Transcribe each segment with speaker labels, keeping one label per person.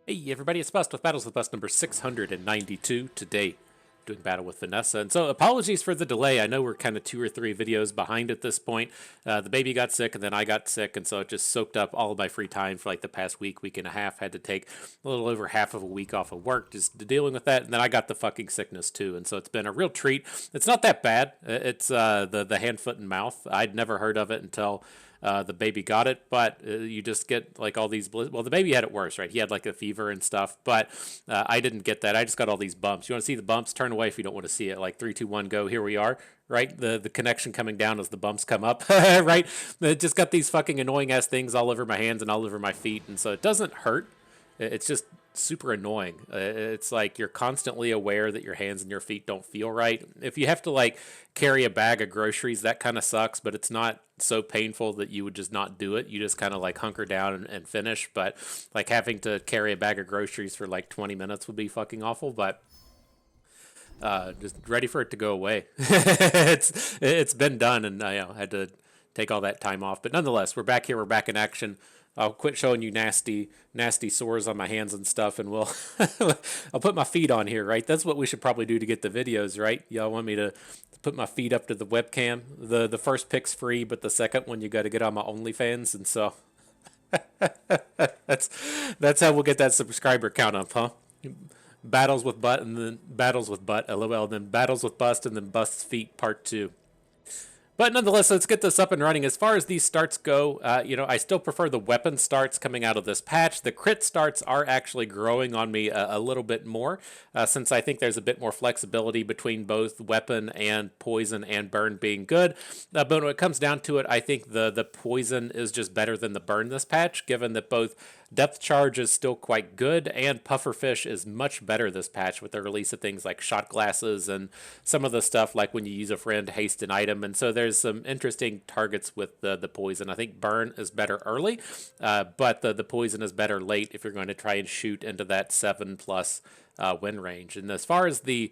Speaker 1: Hey everybody, it's Bust with Battles with Bust number 692 today, doing battle with Vanessa. And so apologies for the delay. I know we're kind of 2 or 3 videos behind at this point. The baby got sick and then I got sick, and so it just soaked up all of my free time for like the past week and a half. Had to take a little over half of a week off of work just dealing with that. And then I got the fucking sickness too. And so it's been a real treat. It's not that bad. It's the hand, foot, and mouth. I'd never heard of it until the baby got it, but you just get like all these well, the baby had it worse, right? He had like a fever and stuff, but I didn't get that. I just got all these bumps. You want to see the bumps? Turn away if you don't want to see it. Like 3, 2, 1, go. Here we are, right? The connection coming down as the bumps come up, right? It just got these fucking annoying ass things all over my hands and all over my feet, and so it doesn't hurt. It's just super annoying. It's like you're constantly aware that your hands and your feet don't feel right. If you have to like carry a bag of groceries, that kind of sucks, but it's not so painful that you would just not do it. You just kind of like hunker down and finish. But like having to carry a bag of groceries for like 20 minutes would be fucking awful. But just ready for it to go away. It's been done, and I had to take all that time off. But nonetheless, we're back here. We're back in action. I'll quit showing you nasty sores on my hands and stuff, and we'll I'll put my feet on here, right? That's what we should probably do to get the videos, right? Y'all want me to put my feet up to the webcam? The first pick's free, but the second one you got to get on my OnlyFans, and so that's that's how we'll get that subscriber count up, huh? Battles with butt, and then battles with butt, lol, then battles with bust, and then bust's feet part 2. But nonetheless, let's get this up and running. As far as these starts go, I still prefer the weapon starts coming out of this patch. The crit starts are actually growing on me a little bit more, since I think there's a bit more flexibility between both weapon and poison and burn being good. But when it comes down to it, I think the poison is just better than the burn this patch, given that both depth charge is still quite good, and pufferfish is much better this patch with the release of things like shot glasses and some of the stuff like when you use a friend haste an item. And so there's some interesting targets with the poison. I think burn is better early, but the poison is better late if you're going to try and shoot into that 7+ win range. And as far as the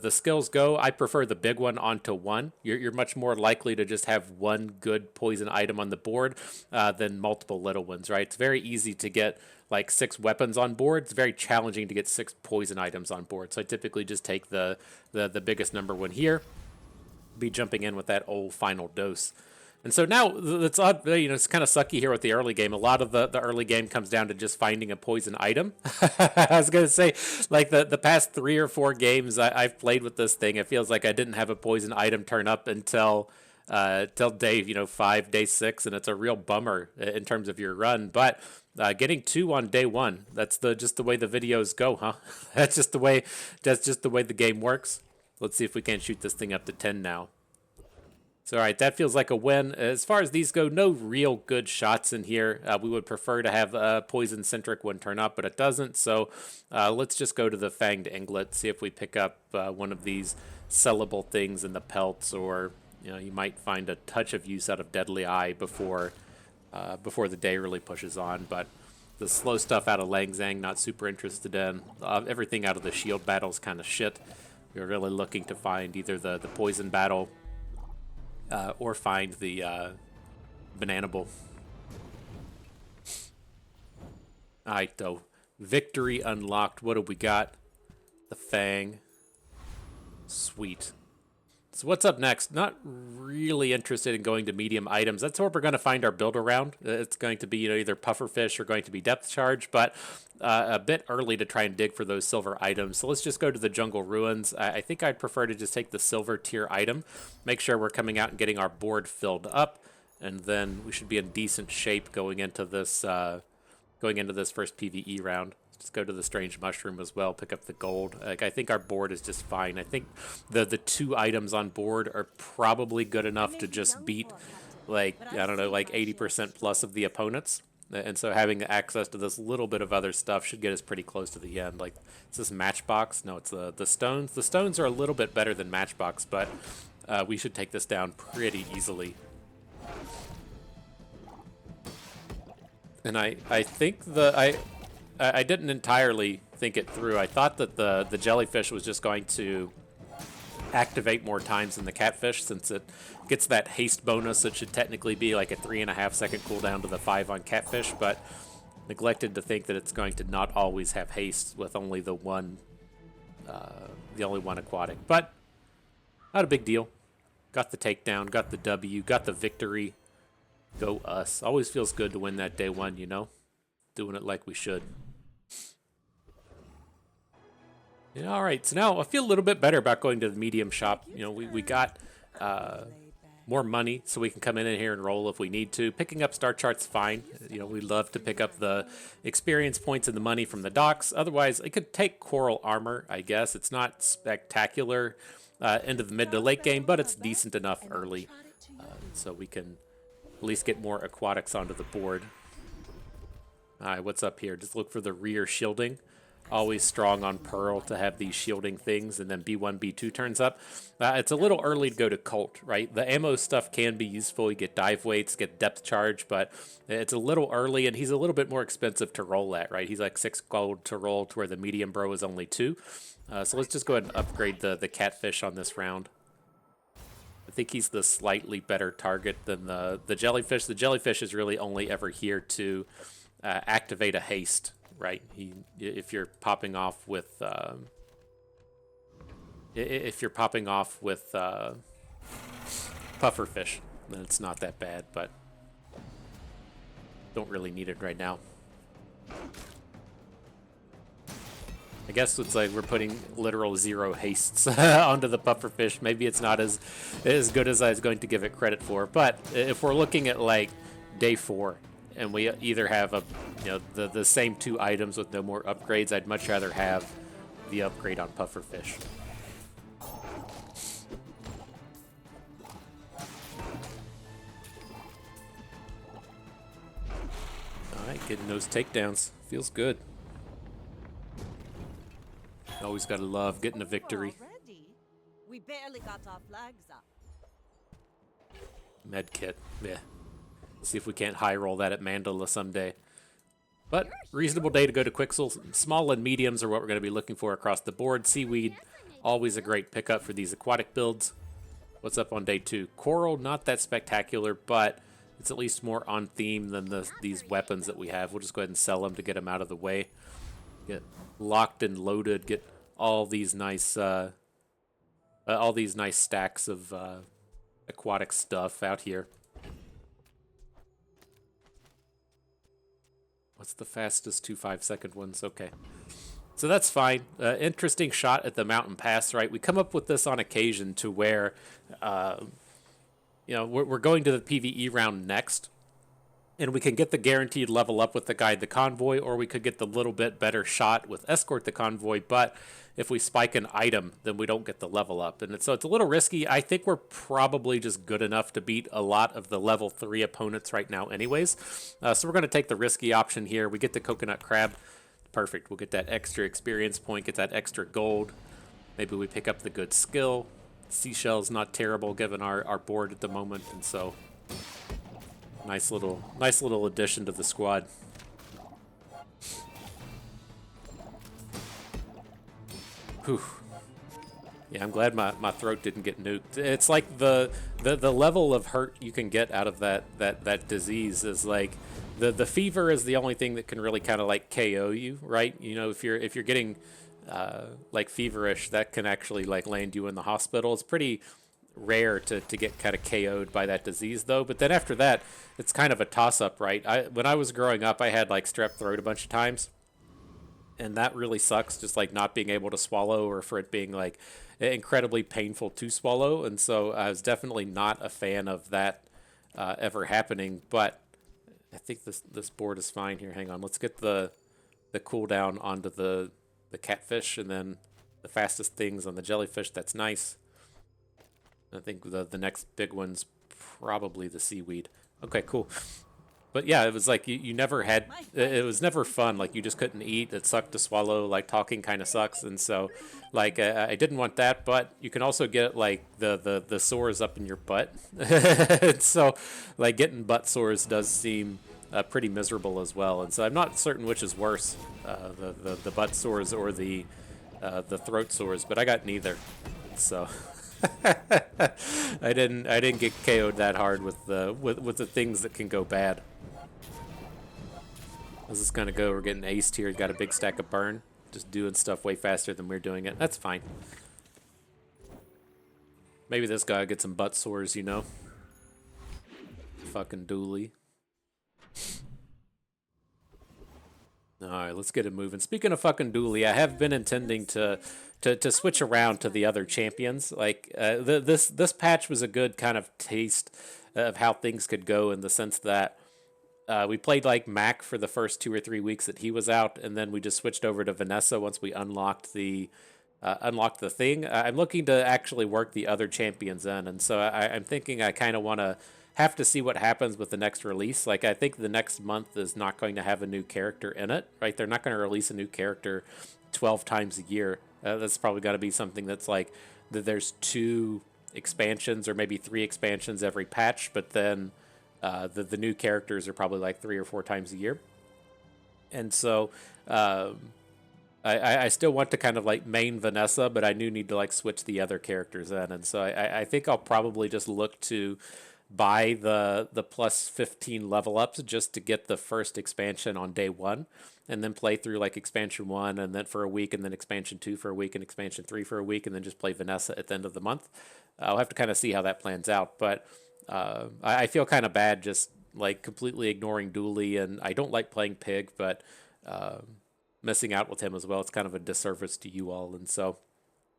Speaker 1: skills go, I prefer the big one onto one. You're much more likely to just have one good poison item on the board than multiple little ones, right? It's very easy to get like 6 weapons on board. It's very challenging to get 6 poison items on board. So I typically just take the biggest number one here, be jumping in with that old final dose. And so now it's odd, it's kind of sucky here with the early game. A lot of the early game comes down to just finding a poison item. I was going to say, like the past 3 or 4 games I've played with this thing, it feels like I didn't have a poison item turn up until day 5, day 6, and it's a real bummer in terms of your run. But getting 2 on day 1, that's just the way the videos go, huh? That's just the way the game works. Let's see if we can't shoot this thing up to 10 now. So, all right, that feels like a win. As far as these go, no real good shots in here. We would prefer to have a poison-centric one turn up, but it doesn't. So let's just go to the Fanged Inglet, see if we pick up one of these sellable things in the pelts, or you might find a touch of use out of Deadly Eye before the day really pushes on. But the slow stuff out of Lang Zang, not super interested in. Everything out of the shield battle is kind of shit. We're really looking to find either the poison battle, or find the banana bowl. Alright, though. Victory unlocked. What do we got? The Fang. Sweet. So what's up next? Not really interested in going to medium items. That's where we're going to find our build around. It's going to be either pufferfish or going to be depth charge, but a bit early to try and dig for those silver items. So let's just go to the jungle ruins. I think I'd prefer to just take the silver tier item, make sure we're coming out and getting our board filled up, and then we should be in decent shape going into this first PvE round. Just go to the strange mushroom as well, pick up the gold. Like, I think our board is just fine. I think the 2 items on board are probably good enough to just beat, like, I don't know, like 80% plus of the opponents. And so having access to this little bit of other stuff should get us pretty close to the end. Like, is this Matchbox? No, it's the stones. The stones are a little bit better than Matchbox, but we should take this down pretty easily. And I think I didn't entirely think it through. I thought that the jellyfish was just going to activate more times than the catfish, since it gets that haste bonus. It should technically be like a 3.5 second cooldown to the 5 on catfish, but neglected to think that it's going to not always have haste with only the only one aquatic. But not a big deal. Got the takedown, got the W, got the victory. Go us. Always feels good to win that day one, you know? Doing it like we should. Yeah, all right, so now I feel a little bit better about going to the medium shop. You know, we got more money, so we can come in here and roll if we need to. Picking up star charts, fine. You know, we love to pick up the experience points and the money from the docks. Otherwise, I could take coral armor, I guess. It's not spectacular into the mid to late game, but it's decent enough early. So we can at least get more aquatics onto the board. All right, what's up here? Just look for the rear shielding. Always strong on Pearl to have these shielding things, and then B1, B2 turns up. It's a little early to go to Cult, right? The ammo stuff can be useful. You get dive weights, get depth charge, but it's a little early, and he's a little bit more expensive to roll at, right? He's like 6 gold to roll to where the medium bro is only 2. So let's just go ahead and upgrade the catfish on this round. I think he's the slightly better target than the jellyfish. The jellyfish is really only ever here to activate a haste. Right, if you're popping off with pufferfish, then it's not that bad, but don't really need it right now. I guess it's like we're putting literal 0 hastes onto the pufferfish. Maybe it's not as good as I was going to give it credit for, but if we're looking at like day 4. And we either have the same 2 items with no more upgrades, I'd much rather have the upgrade on pufferfish. Alright, getting those takedowns. Feels good. Always gotta love getting a victory.
Speaker 2: We barely got our flags up.
Speaker 1: Medkit, yeah. See if we can't high roll that at Mandala someday. But reasonable day to go to Quixel. Small and mediums are what we're going to be looking for across the board. Seaweed, always a great pickup for these aquatic builds. What's up on day 2? Coral, not that spectacular, but it's at least more on theme than these weapons that we have. We'll just go ahead and sell them to get them out of the way. Get locked and loaded. Get all these nice stacks of aquatic stuff out here. What's the fastest 2 5-second ones? Okay. So that's fine. Interesting shot at the mountain pass, right? We come up with this on occasion to where, we're going to the PvE round next, and we can get the guaranteed level up with the Guide the Convoy, or we could get the little bit better shot with Escort the Convoy, but if we spike an item, then we don't get the level up. And so it's a little risky. I think we're probably just good enough to beat a lot of the level 3 opponents right now anyways. So we're going to take the risky option here. We get the coconut crab. Perfect. We'll get that extra experience point, get that extra gold. Maybe we pick up the good skill. Seashell's not terrible given our board at the moment, and so nice little addition to the squad. Whew. Yeah, I'm glad my throat didn't get nuked. It's like the level of hurt you can get out of that disease is like the fever is the only thing that can really kind of like KO you, right? You know, if you're getting like feverish, that can actually like land you in the hospital. It's pretty rare to get kind of KO'd by that disease though. But then after that, it's kind of a toss up, right? When I was growing up, I had like strep throat a bunch of times. And that really sucks, just like not being able to swallow or for it being like incredibly painful to swallow. And so I was definitely not a fan of that ever happening. But I think this board is fine here. Hang on, let's get the cooldown onto the catfish and then the fastest things on the jellyfish. That's nice. I think the next big one's probably the seaweed. Okay, cool. But yeah, it was like you never had, it was never fun. Like you just couldn't eat. It sucked to swallow. Like talking kind of sucks. And so like I didn't want that, but you can also get like the sores up in your butt. So like getting butt sores does seem pretty miserable as well. And so I'm not certain which is worse, the butt sores or the throat sores, but I got neither. So I didn't get KO'd that hard with the things that can go bad. How's this gonna go? We're getting aced here. Got a big stack of burn. Just doing stuff way faster than we're doing it. That's fine. Maybe this guy gets some butt sores, you know? Fucking Dooley. Alright, let's get it moving. Speaking of fucking Dooley, I have been intending to switch around to the other champions. Like, this patch was a good kind of taste of how things could go, in the sense that we played like Mac for the first 2 or 3 weeks that he was out, and then we just switched over to Vanessa once we unlocked the thing. I'm looking to actually work the other champions in, and so I'm thinking I kind of want to have to see what happens with the next release. Like, I think the next month is not going to have a new character in it, right? They're not going to release a new character 12 times a year. That's probably got to be something that's like that. There's 2 expansions or maybe 3 expansions every patch, but then the new characters are probably like 3 or 4 times a year. And so I still want to kind of like main Vanessa, but I do need to like switch the other characters in. And so I think I'll probably just look to buy the plus 15 level ups just to get the first expansion on day 1, and then play through like expansion 1 and then for a week, and then expansion 2 for a week, and expansion 3 for a week, and then just play Vanessa at the end of the month. I'll have to kind of see how that plans out, but I feel kind of bad just like completely ignoring Dooley, and I don't like playing Pig, but missing out with him as well. It's kind of a disservice to you all, and so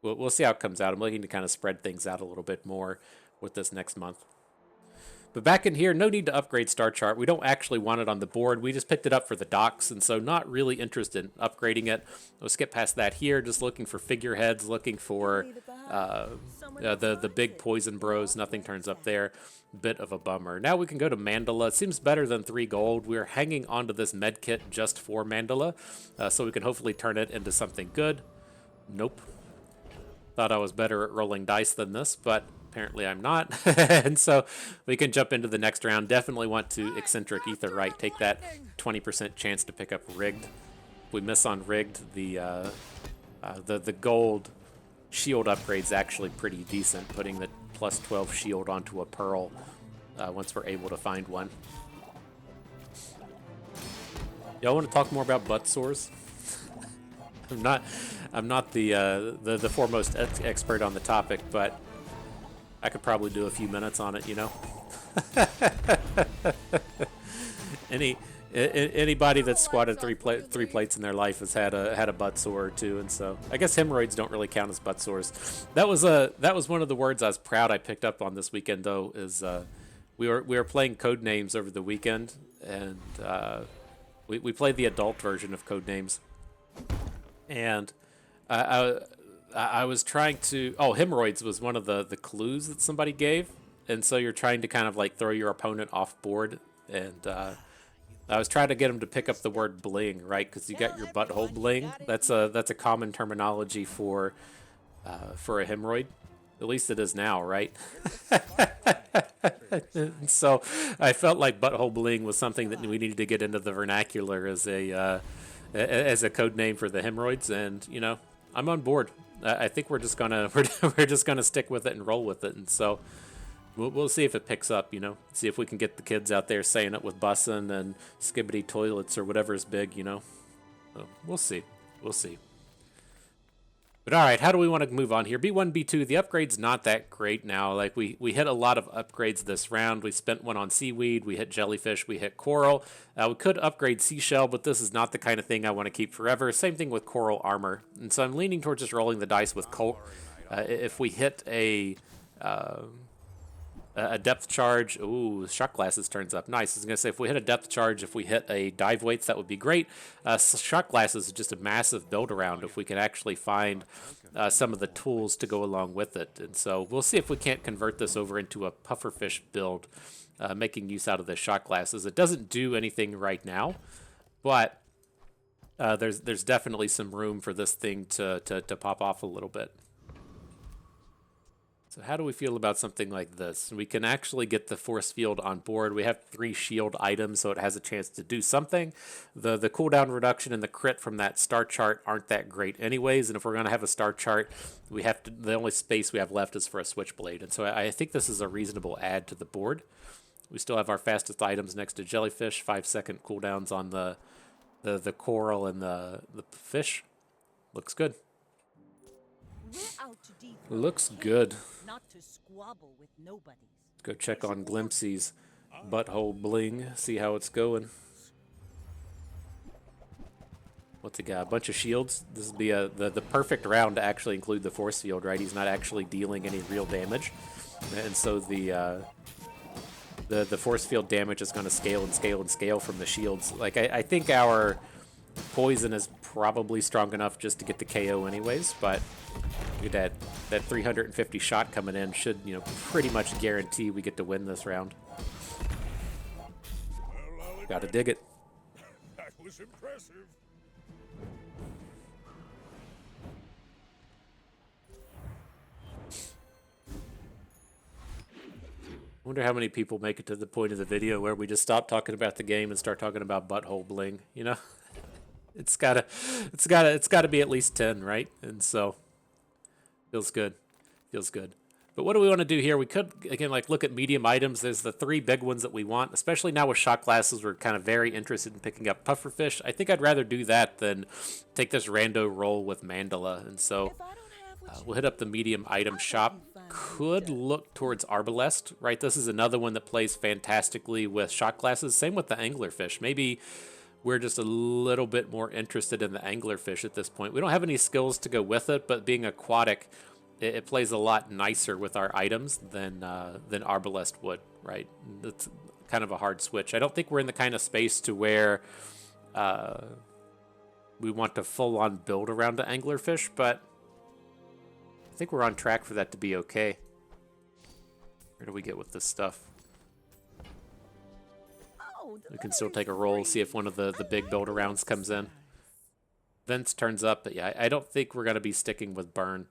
Speaker 1: we'll see how it comes out. I'm looking to kind of spread things out a little bit more with this next month. But back in here, no need to upgrade Star Chart. We don't actually want it on the board. We just picked it up for the docks, and so not really interested in upgrading it. We'll skip past that here. Just looking for figureheads, looking for the big poison bros. Nothing turns up there. Bit of a bummer. Now we can go to Mandala. It seems better than 3 gold. We're hanging onto this med kit just for Mandala, so we can hopefully turn it into something good. Nope. Thought I was better at rolling dice than this, but apparently I'm not. And so we can jump into the next round. Definitely want to eccentric ether right. Take that 20% chance to pick up rigged. If we miss on rigged, the gold shield upgrade's actually pretty decent, putting the plus 12 shield onto a pearl once we're able to find one. Y'all want to talk more about butt sores? I'm not the foremost expert on the topic, but I could probably do a few minutes on it, you know. Anybody that's squatted three plates in their life has had a butt sore or two, and so I guess hemorrhoids don't really count as butt sores. That was one of the words I was proud I picked up on this weekend, though. Is we were playing Codenames over the weekend, and we played the adult version of Codenames, and I was trying to... Oh, hemorrhoids was one of the clues that somebody gave. And so you're trying to kind of like throw your opponent off board. And I was trying to get him to pick up the word bling, right? Because you got your butthole bling. That's a common terminology for a hemorrhoid. At least it is now, right? So I felt like butthole bling was something that we needed to get into the vernacular as a code name for the hemorrhoids. And, you know, I'm on board. I think we're just gonna stick with it and roll with it, and so we'll see if it picks up. You know, see if we can get the kids out there saying it with bussin' and skibbity toilets or whatever is big. You know, so we'll see. But all right, how do we want to move on here? B1, B2, the upgrade's not that great now. Like, we hit a lot of upgrades this round. We spent one on seaweed, we hit jellyfish, we hit coral. We could upgrade seashell, but this is not the kind of thing I want to keep forever. Same thing with coral armor. And so I'm leaning towards just rolling the dice with Colt. If we hit a depth charge, ooh, shot glasses turns up. Nice. I was going to say, if we hit a depth charge, if we hit a dive weights, that would be great. Shot glasses is just a massive build around if we can actually find some of the tools to go along with it. And so we'll see if we can't convert this over into a pufferfish build, making use out of the shot glasses. It doesn't do anything right now, but there's definitely some room for this thing to pop off a little bit. So how do we feel about something like this? We can actually get the force field on board. We have 3 shield items, so it has a chance to do something. The cooldown reduction and the crit from that star chart aren't that great anyways, and if we're going to have a star chart, the only space we have left is for a switchblade. And so I think this is a reasonable add to the board. We still have our fastest items next to jellyfish, 5-second cooldowns on the the coral and the fish. Looks good.
Speaker 2: We're out to defend
Speaker 1: Looks
Speaker 2: the
Speaker 1: good.
Speaker 2: cave, not to squabble with nobodies.
Speaker 1: Go check on Glimpsy's butthole bling. See how it's going. What's he got? A bunch of shields. This would be the perfect round to actually include the force field, right? He's not actually dealing any real damage, and so the force field damage is going to scale and scale and scale from the shields. Like I think our poison is probably strong enough just to get the KO anyways, but that 350 shot coming in should, you know, pretty much guarantee we get to win this round. Gotta dig it.
Speaker 3: That was impressive.
Speaker 1: I wonder how many people make it to the point of the video where we just stop talking about the game and start talking about butthole bling, you know? It's gotta be at least 10, right? And so feels good. Feels good. But what do we want to do here? We could, again, like look at medium items. There's the 3 big ones that we want, especially now with shot glasses. We're kind of very interested in picking up pufferfish. I think I'd rather do that than take this rando roll with mandala. And so we'll hit up the medium item shop. Could look towards arbalest, right? This is another one that plays fantastically with shot glasses. Same with the anglerfish. Maybe we're just a little bit more interested in the anglerfish at this point. We don't have any skills to go with it, but being aquatic, it plays a lot nicer with our items than arbalest would, right? It's kind of a hard switch. I don't think we're in the kind of space to where we want to full-on build around the anglerfish, but I think we're on track for that to be okay. Where do we get with this stuff? We can still take a roll, see if one of the big build-arounds comes in. Vince turns up, but yeah, I don't think we're going to be sticking with burn.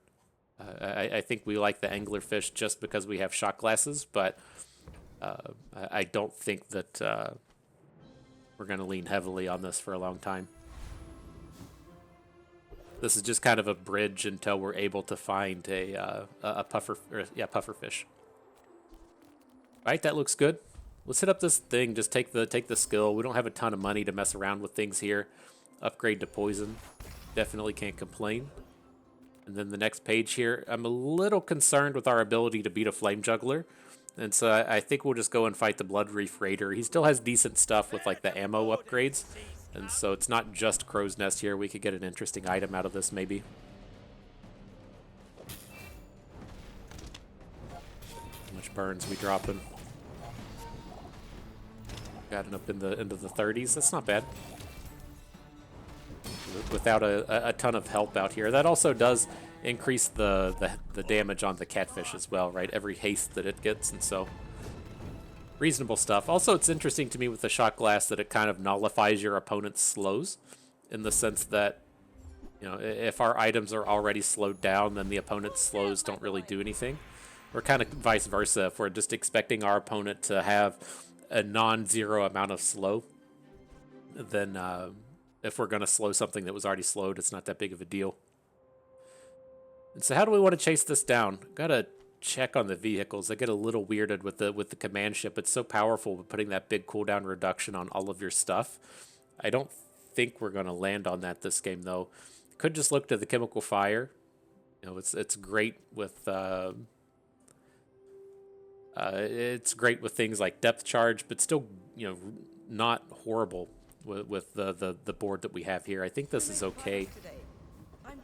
Speaker 1: I think we like the anglerfish just because we have shot glasses, but I don't think that we're going to lean heavily on this for a long time. This is just kind of a bridge until we're able to find a pufferfish. Right, that looks good. Let's hit up this thing. Just take the skill. We don't have a ton of money to mess around with things here. Upgrade to poison. Definitely can't complain. And then the next page here, I'm a little concerned with our ability to beat a flame juggler. And so I think we'll just go and fight the Blood Reef Raider. He still has decent stuff with like the ammo upgrades. And so it's not just Crow's Nest here. We could get an interesting item out of this maybe. How much burns we dropping? Got it up into the 30s. That's not bad. Without a ton of help out here. That also does increase the damage on the catfish as well, right? Every haste that it gets, and so reasonable stuff. Also, it's interesting to me with the shot glass that it kind of nullifies your opponent's slows, in the sense that, you know, if our items are already slowed down, then the opponent's slows don't really do anything. Or kind of vice versa, if we're just expecting our opponent to have a non-zero amount of slow, then if we're going to slow something that was already slowed, it's not that big of a deal. And so how do we want to chase this down? Gotta check on the vehicles. I get a little weirded with the command ship. It's so powerful with putting that big cooldown reduction on all of your stuff. I don't think we're going to land on that this game, though. Could just look to the chemical fire. You know, it's great with things like depth charge, but still, you know, not horrible with the board that we have here. I think this is okay.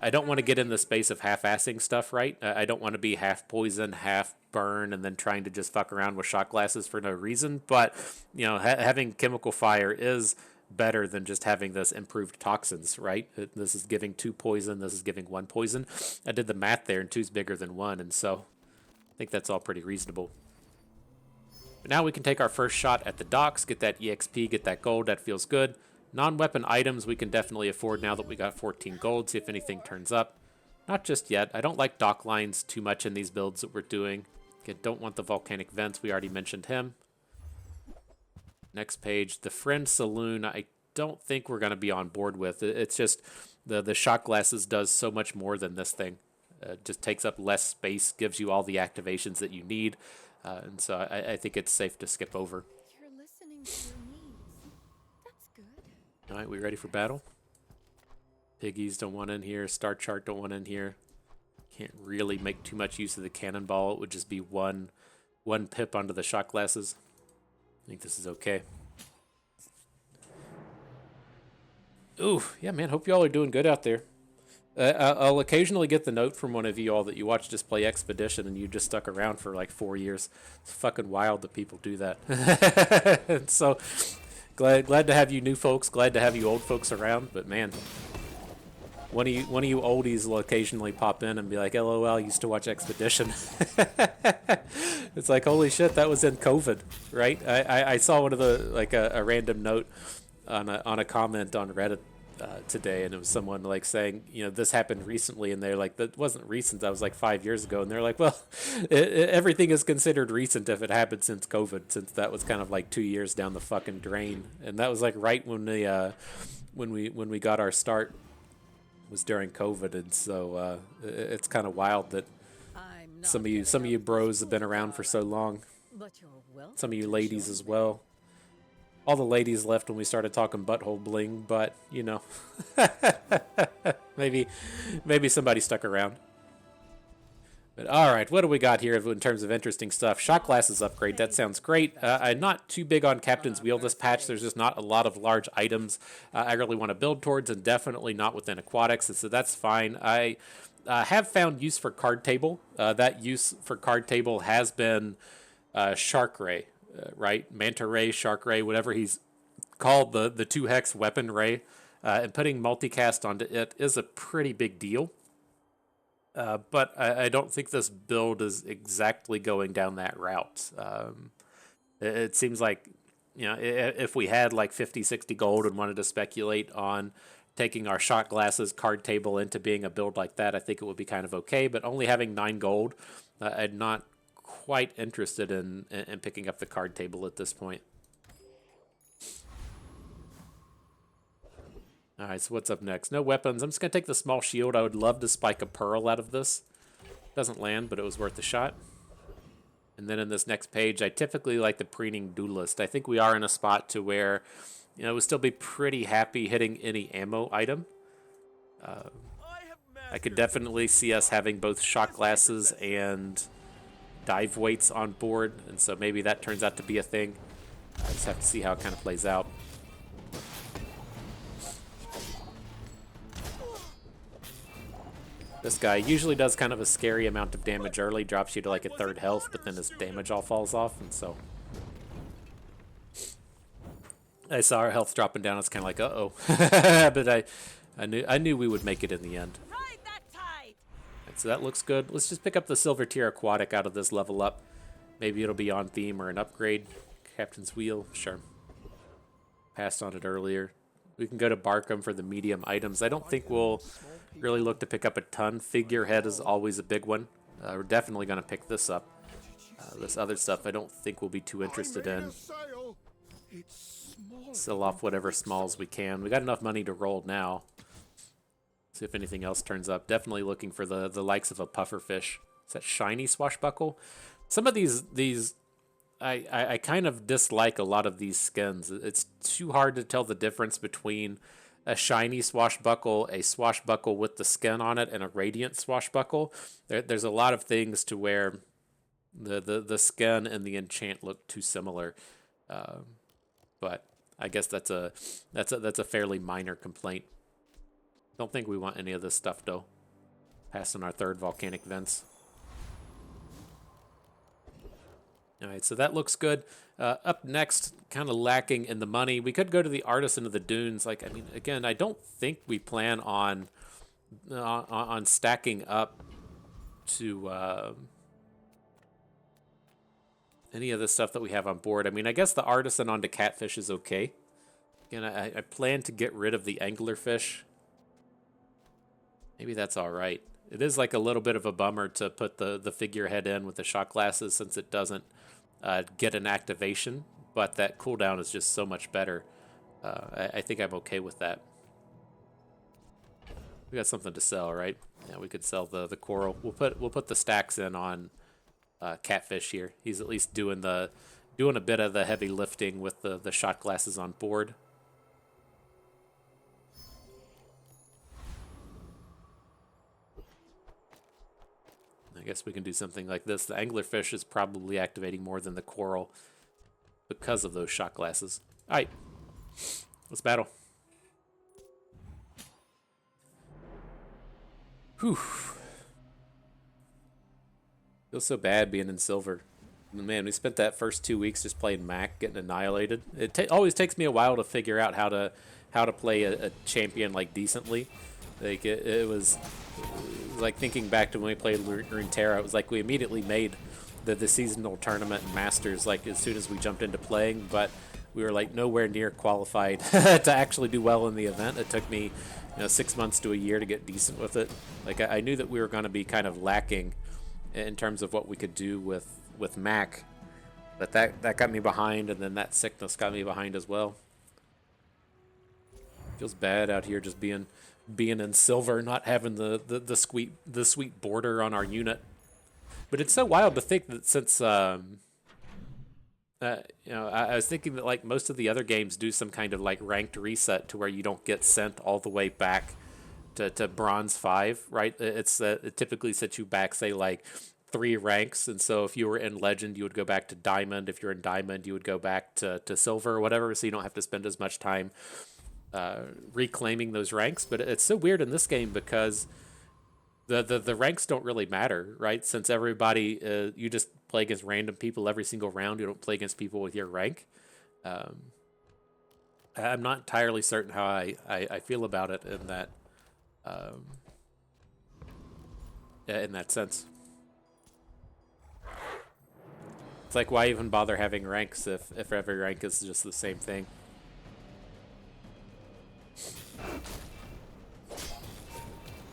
Speaker 1: I don't want to get in the space of half-assing stuff, right? I don't want to be half poison, half burn, and then trying to just fuck around with shot glasses for no reason. But, you know, having chemical fire is better than just having this improved toxins, right? This is giving 2 poison. This is giving 1 poison. I did the math there, and 2's bigger than 1, and so I think that's all pretty reasonable. But now we can take our first shot at the docks, get that EXP, get that gold. That feels good. Non-weapon items we can definitely afford now that we got 14 gold, see if anything turns up. Not just yet. I don't like dock lines too much in these builds that we're doing. Again, don't want the volcanic vents. We already mentioned him. Next page, the Friend Saloon. I don't think we're going to be on board with. It's just the shot glasses does so much more than this thing. Just takes up less space, gives you all the activations that you need. And so I think it's safe to skip over.
Speaker 4: You're listening to your needs. That's good.
Speaker 1: All right, we ready for battle? Piggies don't want in here. Star Chart don't want in here. Can't really make too much use of the cannonball. It would just be one pip onto the shot glasses. I think this is okay. Ooh, yeah, man. Hope y'all are doing good out there. I'll occasionally get the note from one of you all that you watched us play Expedition and you just stuck around for like 4 years. It's fucking wild that people do that. And so glad to have you new folks. Glad to have you old folks around. But man, one of you oldies will occasionally pop in and be like, "LOL, I used to watch Expedition." It's like, holy shit, that was in COVID, right? I saw one of the like a random note on a comment on Reddit today, and it was someone like saying, you know, this happened recently, and they're like, that wasn't recent, that was like 5 years ago, and they're like, well, everything is considered recent if it happened since COVID, since that was kind of like 2 years down the fucking drain, and that was like right when we got our start was during COVID, and so it's kind of wild that some of you bros have been around for so long, some of you ladies as well. All the ladies left when we started talking butthole bling, but, you know, maybe somebody stuck around. But all right, what do we got here in terms of interesting stuff? Shot glasses upgrade, that sounds great. I'm not too big on Captain's Wheel this patch. There's just not a lot of large items I really want to build towards, and definitely not within aquatics, so that's fine. I have found use for card table. That use for card table has been Shark Ray. Right, Manta Ray, Shark Ray, whatever he's called, the 2-hex weapon Ray, and putting multicast onto it is a pretty big deal. But I don't think this build is exactly going down that route. It seems like, you know, if we had like 50, 60 gold and wanted to speculate on taking our shot glasses card table into being a build like that, I think it would be kind of okay. But only having 9 gold, I'm not quite interested in picking up the card table at this point. All right, so what's up next? No weapons. I'm just gonna take the small shield. I would love to spike a pearl out of this. Doesn't land, but it was worth a shot. And then in this next page, I typically like the preening duelist. I think we are in a spot to where, you know, we'll still be pretty happy hitting any ammo item. I could definitely see us having both shot glasses and dive weights on board, and so maybe that turns out to be a thing. I just have to see how it kind of plays out. This guy usually does kind of a scary amount of damage early, drops you to like a 3rd health, but then his damage all falls off, and so I saw our health dropping down. It's kind of like, uh-oh. But I knew we would make it in the end. So that looks good. Let's just pick up the Silver Tier Aquatic out of this level up. Maybe it'll be on theme or an upgrade. Captain's Wheel, sure. Passed on it earlier. We can go to Barkham for the medium items. I don't think we'll really look to pick up a ton. Figurehead is always a big one. We're definitely going to pick this up. This other stuff I don't think we'll be too interested in. Sell off whatever smalls we can. We got enough money to roll now. See if anything else turns up. Definitely looking for the likes of a pufferfish. Is that shiny swashbuckle? Some of these I kind of dislike a lot of these skins. It's too hard to tell the difference between a shiny swashbuckle, a swashbuckle with the skin on it, and a radiant swashbuckle. There's a lot of things to where the skin and the enchant look too similar. But I guess that's a fairly minor complaint. Don't think we want any of this stuff, though. Passing our 3rd volcanic vents. All right, so that looks good. Up next, kind of lacking in the money. We could go to the Artisan of the Dunes. Like, I mean, again, I don't think we plan on stacking up to any of the stuff that we have on board. I mean, I guess the Artisan onto Catfish is okay. Again, I plan to get rid of the Anglerfish. Maybe that's all right. It is like a little bit of a bummer to put the figurehead in with the shot glasses since it doesn't get an activation, but that cooldown is just so much better. I think I'm okay with that. We got something to sell, right? Yeah, we could sell the coral. We'll put the stacks in on Catfish here. He's at least doing a bit of the heavy lifting with the shot glasses on board. I guess we can do something like this. The anglerfish is probably activating more than the coral because of those shot glasses. All right, let's battle. Whew. Feels so bad being in silver. Man, we spent that first 2 weeks just playing Mac, getting annihilated. It always takes me a while to figure out how to play a champion like decently. Like it was like thinking back to when we played Runeterra. It was like we immediately made the seasonal tournament and Masters like as soon as we jumped into playing, but we were like nowhere near qualified to actually do well in the event. It took me 6 months to a year to get decent with it. Like I knew that we were going to be kind of lacking in terms of what we could do with Mac, but that got me behind, and then that sickness got me behind as well. Feels bad out here just being in silver, not having the sweet border on our unit. But it's so wild to think that since I was thinking that like most of the other games do some kind of like ranked reset to where you don't get sent all the way back to bronze 5, right? It typically sets you back, say, like 3 ranks, and so if you were in legend you would go back to diamond. If you're in diamond you would go back to silver or whatever, so you don't have to spend as much time reclaiming those ranks. But it's so weird in this game because the ranks don't really matter, right? Since everybody you just play against random people every single round. You don't play against people with your rank. I'm not entirely certain how I feel about it in that sense. It's like, why even bother having ranks if every rank is just the same thing?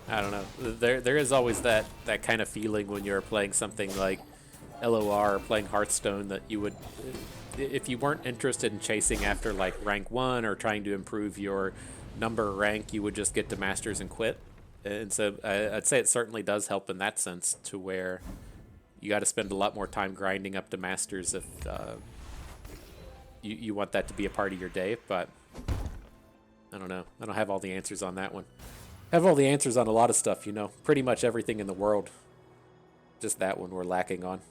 Speaker 1: I don't know. There is always that kind of feeling when you're playing something like LOR or playing Hearthstone that you would, if you weren't interested in chasing after like rank 1 or trying to improve your number rank, you would just get to Masters and quit. And so I'd say it certainly does help in that sense, to where you got to spend a lot more time grinding up to Masters if you want that to be a part of your day. But I don't know. I don't have all the answers on that one. I have all the answers on a lot of stuff, pretty much everything in the world. Just that one we're lacking on.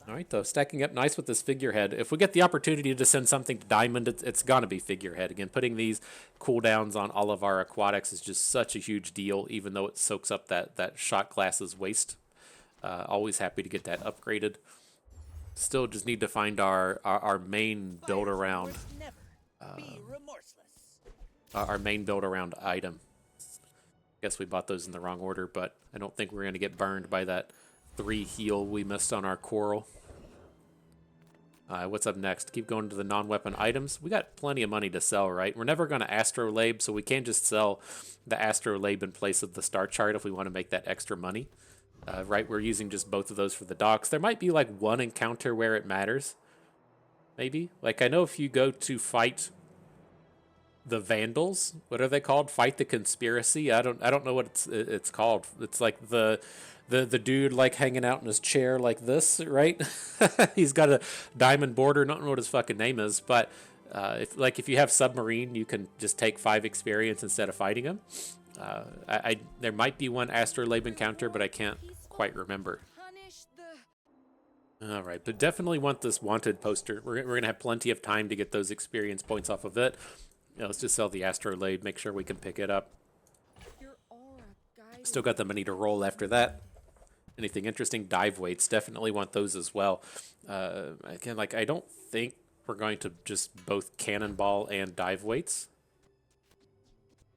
Speaker 1: All right, though, stacking up nice with this figurehead. If we get the opportunity to send something to Diamond, it's gonna be figurehead. Again, putting these cooldowns on all of our aquatics is just such a huge deal, even though it soaks up that shot glass's waste. Always happy to get that upgraded. Still just need to find our main build around our main build around item. Guess we bought those in the wrong order, but I don't think we're gonna get burned by that 3 heal we missed on our coral. What's up next? Keep going to the non-weapon items. We got plenty of money to sell, right? We're never going to astrolabe, so we can't just sell the astrolabe in place of the star chart if we want to make that extra money. Right, we're using just both of those for the docks. There might be like one encounter where it matters. Maybe. Like, I know if you go to fight the Vandals, what are they called? Fight the Conspiracy? I don't know what it's called. It's like the dude like hanging out in his chair like this, right? He's got a diamond border. Not know what his fucking name is, but if you have submarine, you can just take 5 experience instead of fighting him. There might be one astrolabe encounter, but I can't quite remember. All right, but definitely want this wanted poster. We're gonna have plenty of time to get those experience points off of it. Let's just sell the astrolabe. Make sure we can pick it up. Still got the money to roll after that. Anything interesting? Dive weights. Definitely want those as well. Again, like, I don't think we're going to just both cannonball and dive weights.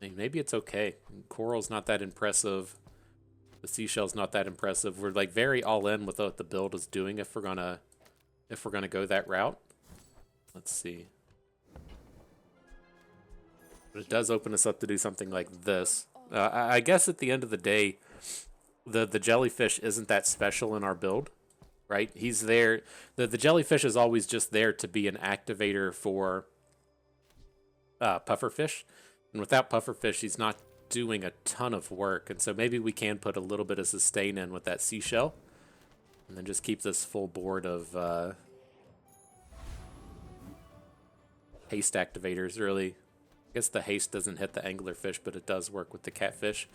Speaker 1: I mean, maybe it's okay. Coral's not that impressive. The seashell's not that impressive. We're like very all in with what the build is doing if we're gonna go that route. Let's see. But it does open us up to do something like this. I guess at the end of the day, the jellyfish isn't that special in our build, right? He's there. The jellyfish is always just there to be an activator for pufferfish. And without pufferfish, he's not doing a ton of work. And so maybe we can put a little bit of sustain in with that seashell. And then just keep this full board of haste activators, really. I guess the haste doesn't hit the anglerfish, but it does work with the catfish.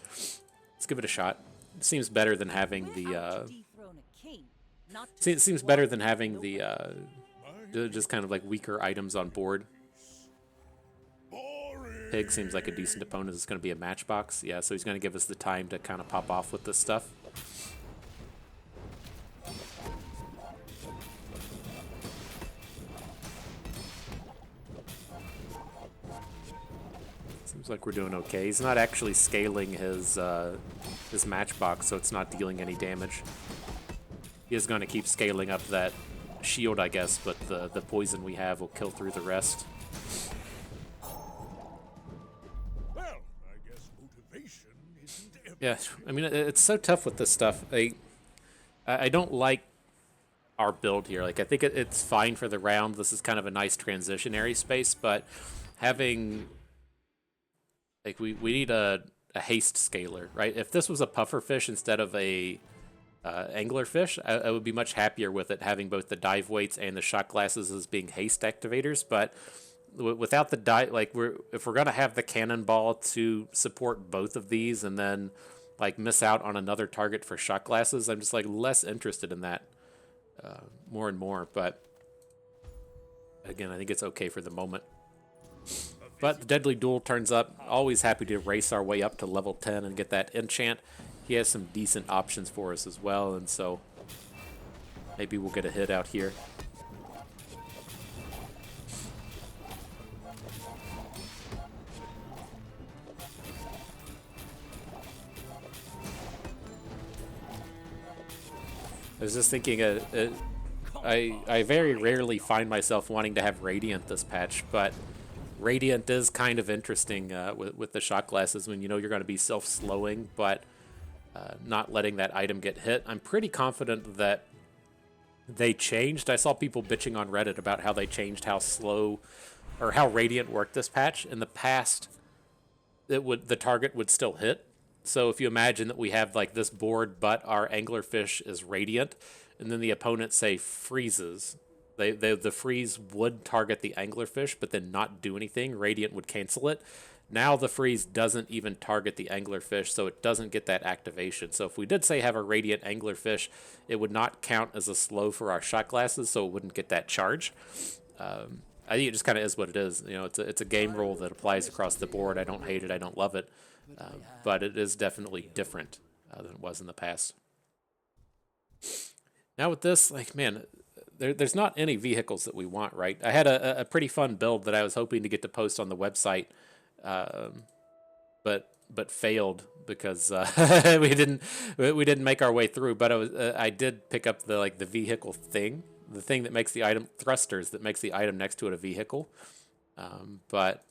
Speaker 1: Let's give it a shot. It seems better than having
Speaker 2: We're
Speaker 1: the
Speaker 2: out to dethrone a king, not to
Speaker 1: it seems better than
Speaker 2: squabble
Speaker 1: having
Speaker 2: with
Speaker 1: the
Speaker 2: nobody.
Speaker 1: just kind of like weaker items on board.
Speaker 3: Boring.
Speaker 1: Pig seems like a decent opponent. It's going to be a matchbox. Yeah, so he's going to give us the time to kind of pop off with this stuff. Seems like we're doing okay. He's not actually scaling his matchbox, so it's not dealing any damage. He is going to keep scaling up that shield, I guess, but the poison we have will kill through the rest.
Speaker 3: Well, I guess motivation isn't everything.
Speaker 1: Yeah, I mean, it's so tough with this stuff. I don't like our build here. Like, I think it's fine for the round. This is kind of a nice transitionary space, but having... Like, we need a haste scaler, right? If this was a pufferfish instead of a anglerfish, I would be much happier with it, having both the dive weights and the shot glasses as being haste activators, but without the dive, like, if we're gonna have the cannonball to support both of these and then like miss out on another target for shot glasses, I'm just like less interested in that more and more. But again, I think it's okay for the moment. But the Deadly Duel turns up. Always happy to race our way up to level 10 and get that enchant. He has some decent options for us as well, and so maybe we'll get a hit out here. I was just thinking, I very rarely find myself wanting to have Radiant this patch, but Radiant is kind of interesting with the shot glasses when you know you're going to be self-slowing, but not letting that item get hit. I'm pretty confident that they changed. I saw people bitching on Reddit about how they changed how slow or how Radiant worked this patch. In the past, the target would still hit. So if you imagine that we have like this board, but our anglerfish is Radiant, and then the opponent, say, freezes. The freeze would target the anglerfish, but then not do anything. Radiant would cancel it. Now the freeze doesn't even target the anglerfish, so it doesn't get that activation. So if we did, say, have a Radiant anglerfish, it would not count as a slow for our shot glasses, so it wouldn't get that charge. I think it just kind of is what it is. You know, it's a game rule that applies across the board. I don't hate it. I don't love it. But it is definitely different than it was in the past. Now with this, like, man... There's not any vehicles that we want, right? I had a pretty fun build that I was hoping to get to post on the website, but failed because we didn't make our way through. But I did pick up the vehicle thing, the thing that makes the item thrusters that makes the item next to it a vehicle. But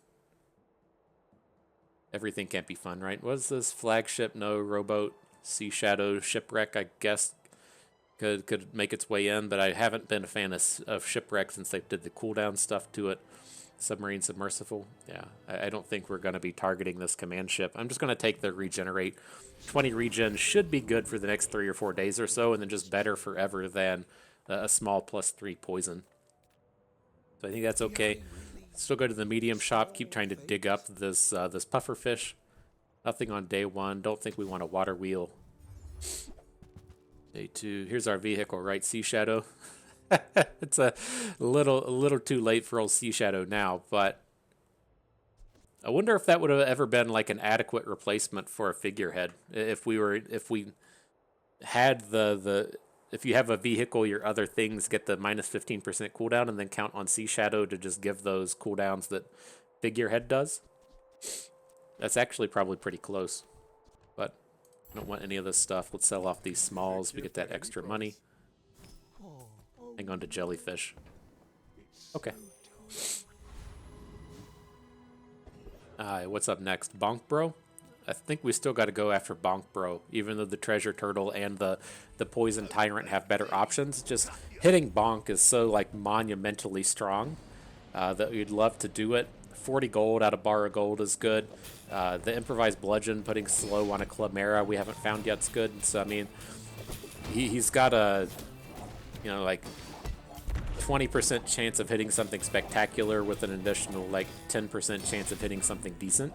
Speaker 1: everything can't be fun, right? What is this? Flagship? No. Rowboat? Sea Shadow? Shipwreck? I guess. Could make its way in, but I haven't been a fan of Shipwreck since they did the cooldown stuff to it. Submarine Submersible. Yeah, I don't think we're going to be targeting this command ship. I'm just going to take the regenerate. 20 regen should be good for the next 3 or 4 days or so, and then just better forever than a small +3 poison. So I think that's okay. Still go to the medium shop. Keep trying to dig up this pufferfish. Nothing on day 1. Don't think we want a water wheel. Day 2. Here's our vehicle, right? Sea Shadow. It's a little too late for old Sea Shadow now, but I wonder if that would have ever been like an adequate replacement for a figurehead. If you have a vehicle, your other things get the -15% cooldown, and then count on Sea Shadow to just give those cooldowns that figurehead does. That's actually probably pretty close, but I don't want any of this stuff. Let's sell off these smalls. We get that extra money. Hang on to jellyfish. Okay. What's up next? Bonk Bro? I think we still got to go after Bonk Bro, even though the Treasure Turtle and the Poison Tyrant have better options. Just hitting Bonk is so like monumentally strong that we'd love to do it. 40 gold out of bar of gold is good. The improvised bludgeon, putting slow on a Chimera we haven't found yet's good. So I mean, he's got a, you know, like 20% chance of hitting something spectacular with an additional like 10% chance of hitting something decent.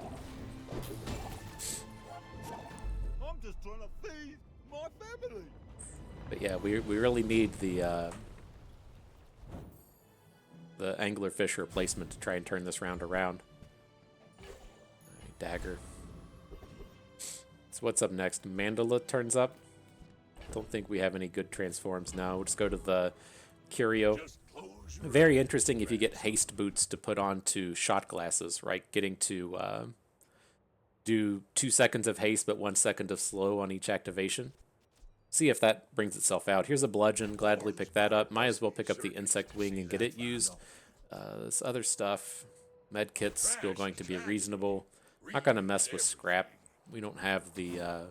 Speaker 3: trying to feed my family.
Speaker 1: But yeah, we really need the anglerfish replacement to try and turn this round around. Alright, dagger. So what's up next? Mandala turns up. Don't think we have any good transforms now. We'll just go to the Curio. Very interesting if you get haste boots to put onto shot glasses, right? Getting to do 2 seconds of haste but 1 second of slow on each activation. See if that brings itself out. Here's a bludgeon. Gladly pick that up. Might as well pick up the insect wing and get it used. This other stuff, medkit's still going to be reasonable. Not going to mess with scrap. We don't have the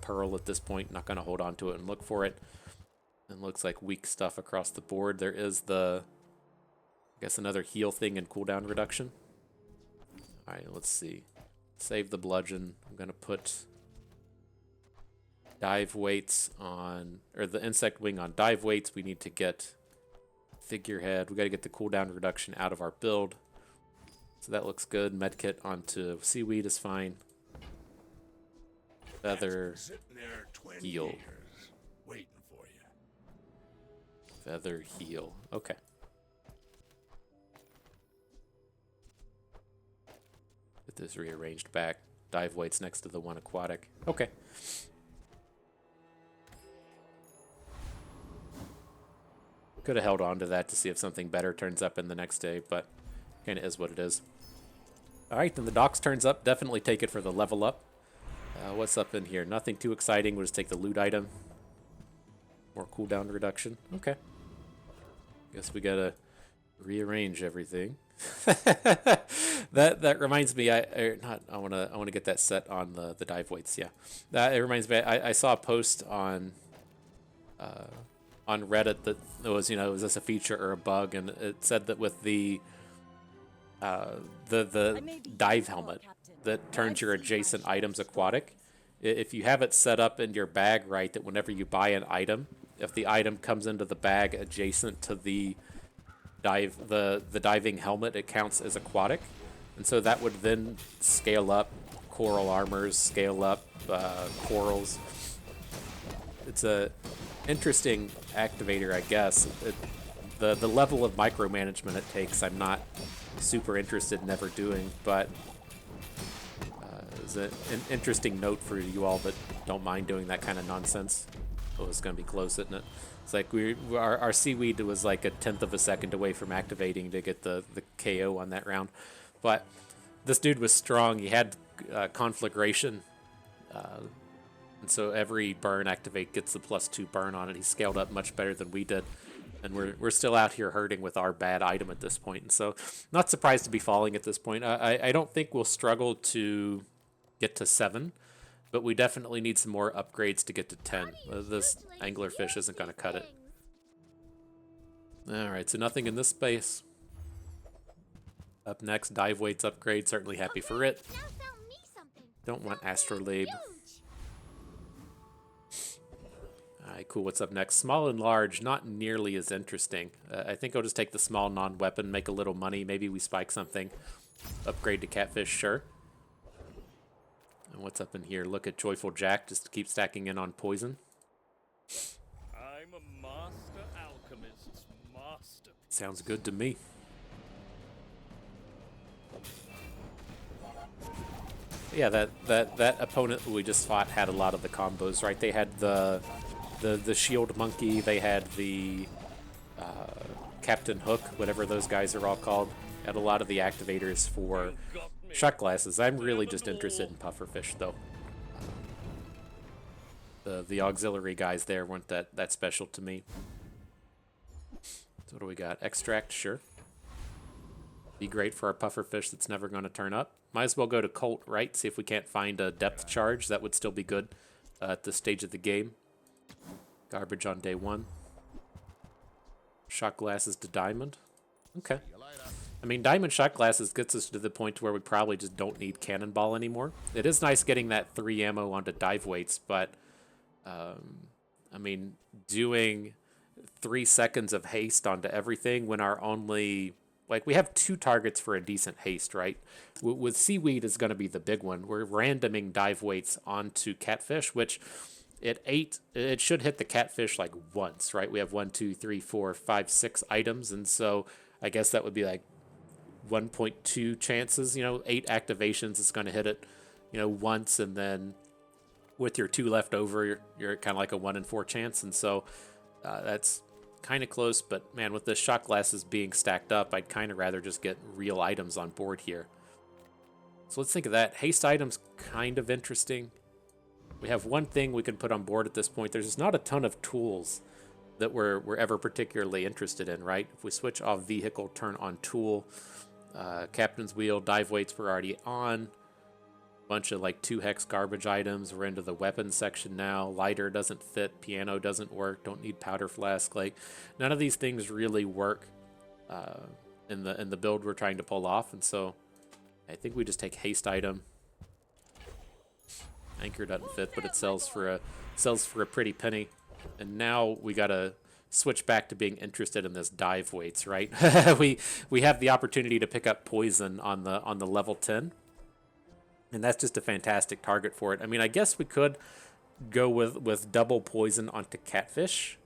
Speaker 1: pearl at this point. Not going to hold on to it and look for it. And looks like weak stuff across the board. There is I guess another heal thing and cooldown reduction. All right, let's see. Save the bludgeon. I'm going to put dive weights on, or the insect wing on dive weights. We need to get figurehead. We got to get the cooldown reduction out of our build. So that looks good. Medkit onto seaweed is fine. Feather, heal.
Speaker 3: Waiting for you.
Speaker 1: Feather, heal. Okay. Get this rearranged back. Dive weights next to the one aquatic. Okay. Could have held on to that to see if something better turns up in the next day, but kind of is what it is. Alright, then the docks turns up. Definitely take it for the level up. What's up in here? Nothing too exciting. We'll just take the loot item. More cooldown reduction. Okay. Guess we gotta rearrange everything. that reminds me. I wanna get that set on the dive weights. Yeah. It reminds me. I saw a post on Reddit that it was was this a feature or a bug, and it said that with the dive helmet that turns your adjacent items aquatic. If you have it set up in your bag right, that whenever you buy an item, if the item comes into the bag adjacent to the diving helmet, it counts as aquatic, and so that would then scale up coral armors, scale up corals. It's a interesting activator, I guess. The level of micromanagement it takes, I'm not super interested in ever doing, but it's an interesting note for you all that don't mind doing that kind of nonsense. Oh, it's going to be close, isn't it? It's like our seaweed was like a 1/10 of a second away from activating to get the KO on that round. But this dude was strong. He had conflagration. And so every burn activate gets the +2 burn on it. He scaled up much better than we did. And we're still out here hurting with our bad item at this point. And so not surprised to be falling at this point. I don't think we'll struggle to get to 7. But we definitely need some more upgrades to get to 10. This anglerfish isn't going to cut it. Alright, so nothing in this space. Up next, dive weights upgrade. Certainly happy for it. Don't want astrolabe. Alright, cool. What's up next? Small and large, not nearly as interesting. I think I'll just take the small non-weapon, make a little money. Maybe we spike something. Upgrade to catfish, sure. And what's up in here? Look at Joyful Jack, just to keep stacking in on poison.
Speaker 3: I'm a master alchemist's master.
Speaker 1: Sounds good to me. Yeah, that opponent we just fought had a lot of the combos, right? They had the shield monkey, they had the Captain Hook, whatever those guys are all called. Had a lot of the activators for shot glasses. I'm really just interested in pufferfish, though. The auxiliary guys there weren't that special to me. So what do we got? Extract, sure. Be great for our pufferfish that's never going to turn up. Might as well go to Colt, right? See if we can't find a depth charge. That would still be good at this stage of the game. Garbage on day 1. Shot glasses to diamond. Okay. I mean, diamond shot glasses gets us to the point where we probably just don't need cannonball anymore. It is nice getting that 3 ammo onto dive weights, but I mean, doing 3 seconds of haste onto everything when our only like we have 2 targets for a decent haste, right? With seaweed is going to be the big one. We're randoming dive weights onto catfish, which it should hit the catfish like once, right? We have 1, 2, 3, 4, 5, 6 items, and so I guess that would be like 1.2 chances. 8 activations, it's going to hit it, once, and then with your 2 left over, you're kind of like a 1 in 4 chance, and so that's kind of close. But man, with the shot glasses being stacked up, I'd kind of rather just get real items on board here. So let's think of that. Haste items, kind of interesting. We have one thing we can put on board at this point. There's not a ton of tools that we're ever particularly interested in, right? If we switch off vehicle, turn on tool, captain's wheel, dive weights we're already on. Bunch of like 2 hex garbage items. We're into the weapons section now. Lighter doesn't fit. Piano doesn't work. Don't need powder flask. Like, none of these things really work in the build we're trying to pull off, and so I think we just take haste item. Anchor doesn't fit, but it sells for a pretty penny. And now we gotta switch back to being interested in this dive weights, right? we have the opportunity to pick up poison on the level 10. And that's just a fantastic target for it. I mean, I guess we could go with double poison onto catfish.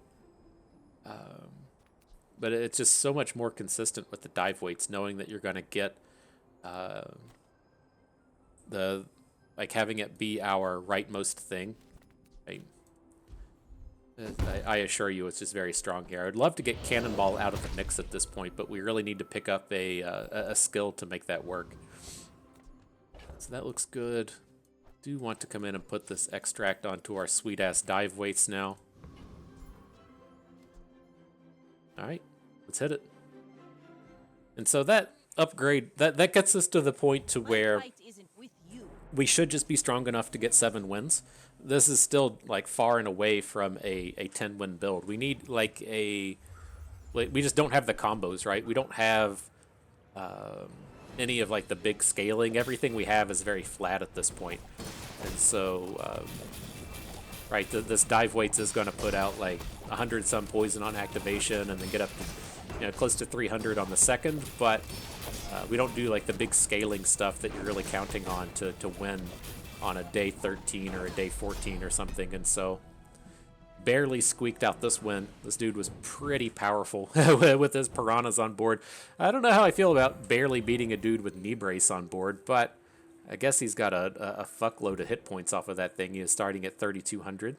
Speaker 1: But it's just so much more consistent with the dive weights, knowing that you're going to get having it be our rightmost thing. I assure you it's just very strong here. I'd love to get Cannonball out of the mix at this point, but we really need to pick up a skill to make that work. So that looks good. Do want to come in and put this extract onto our sweet-ass dive weights now. All right, let's hit it. And so that upgrade, that gets us to the point to where we should just be strong enough to get 7 wins. This is still like far and away from a 10-win build. We need we just don't have the combos, right? We don't have any of like the big scaling. Everything we have is very flat at this point. And so, right, this dive weights is going to put out like 100 some poison on activation and then get up to, close to 300 on the second, but we don't do like the big scaling stuff that you're really counting on to win on a day 13 or a day 14 or something. And so barely squeaked out this win. This dude was pretty powerful with his piranhas on board. I don't know how I feel about barely beating a dude with knee brace on board, but I guess he's got a fuckload of hit points off of that thing. He is starting at 3,200.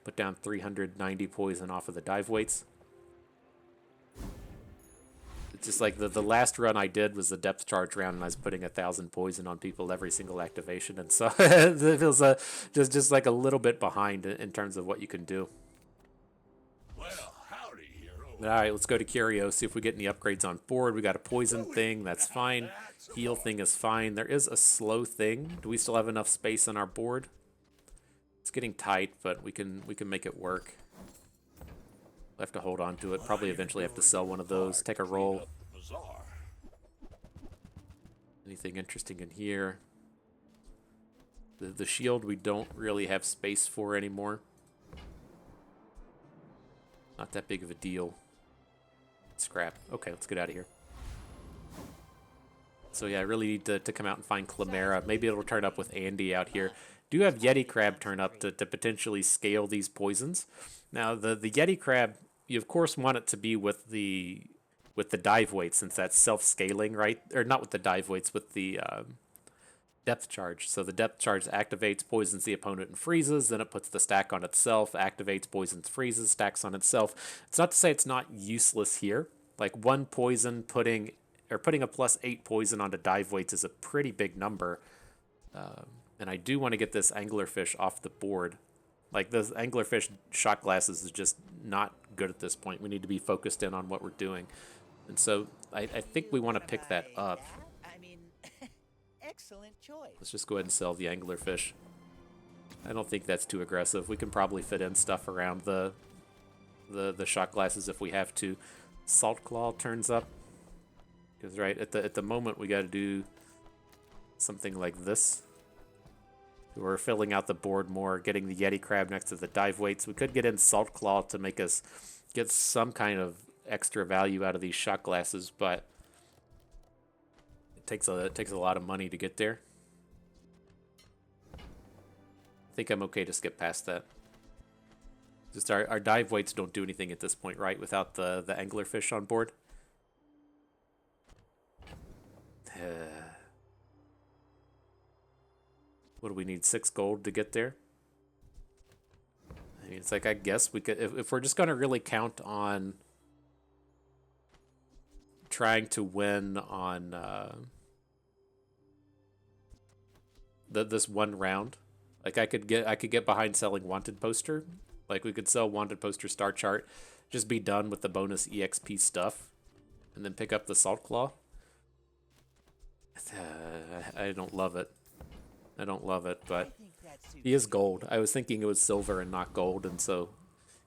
Speaker 1: Put down 390 poison off of the dive weights. It's just like the last run I did was the depth charge round, and I was putting 1,000 poison on people every single activation, and so it feels just like a little bit behind in terms of what you can do.
Speaker 3: Well, howdy, hero.
Speaker 1: All right, let's go to Curio, see if we get any upgrades on board. We got a poison thing, that's fine. Heal thing is fine. There is a slow thing. Do we still have enough space on our board? It's getting tight, but we can make it work. We'll have to hold on to it. Probably eventually have to sell one of those. Take a roll.
Speaker 3: Bazaar.
Speaker 1: Anything interesting in here? The shield we don't really have space for anymore. Not that big of a deal. Scrap. Okay, let's get out of here. So yeah, I really need to come out and find Clamera. Maybe it'll turn up with Andy out here. Do have Yeti Crab turn up to potentially scale these poisons. Now the Yeti Crab, you of course want it to be with the dive weight, since that's self-scaling, right? Or not with the dive weights, with the depth charge. So the depth charge activates, poisons the opponent, and freezes. Then it puts the stack on itself, activates, poisons, freezes, stacks on itself. It's not to say it's not useless here. Like one poison putting a +8 poison onto dive weights is a pretty big number. And I do want to get this anglerfish off the board. Like, this anglerfish shot glasses is just not good at this point. We need to be focused in on what we're doing. And so I think we want to pick that up.
Speaker 4: I mean, excellent choice.
Speaker 1: Let's just go ahead and sell the anglerfish. I don't think that's too aggressive. We can probably fit in stuff around the shot glasses if we have to. Salt Claw turns up. Because right at the moment we got to do something like this. We're filling out the board more, getting the Yeti Crab next to the dive weights. We could get in Salt Claw to make us get some kind of extra value out of these shot glasses, but it takes a lot of money to get there. I think I'm okay to skip past that. Just our dive weights don't do anything at this point, right? Without the anglerfish on board. What do we need? 6 gold to get there? I mean, it's like, I guess we could, if we're just going to really count on trying to win on this one round, like I could get behind selling wanted poster. Like we could sell wanted poster star chart, just be done with the bonus EXP stuff, and then pick up the salt claw. I don't love it. I don't love it, but he is gold. I was thinking it was silver and not gold, and so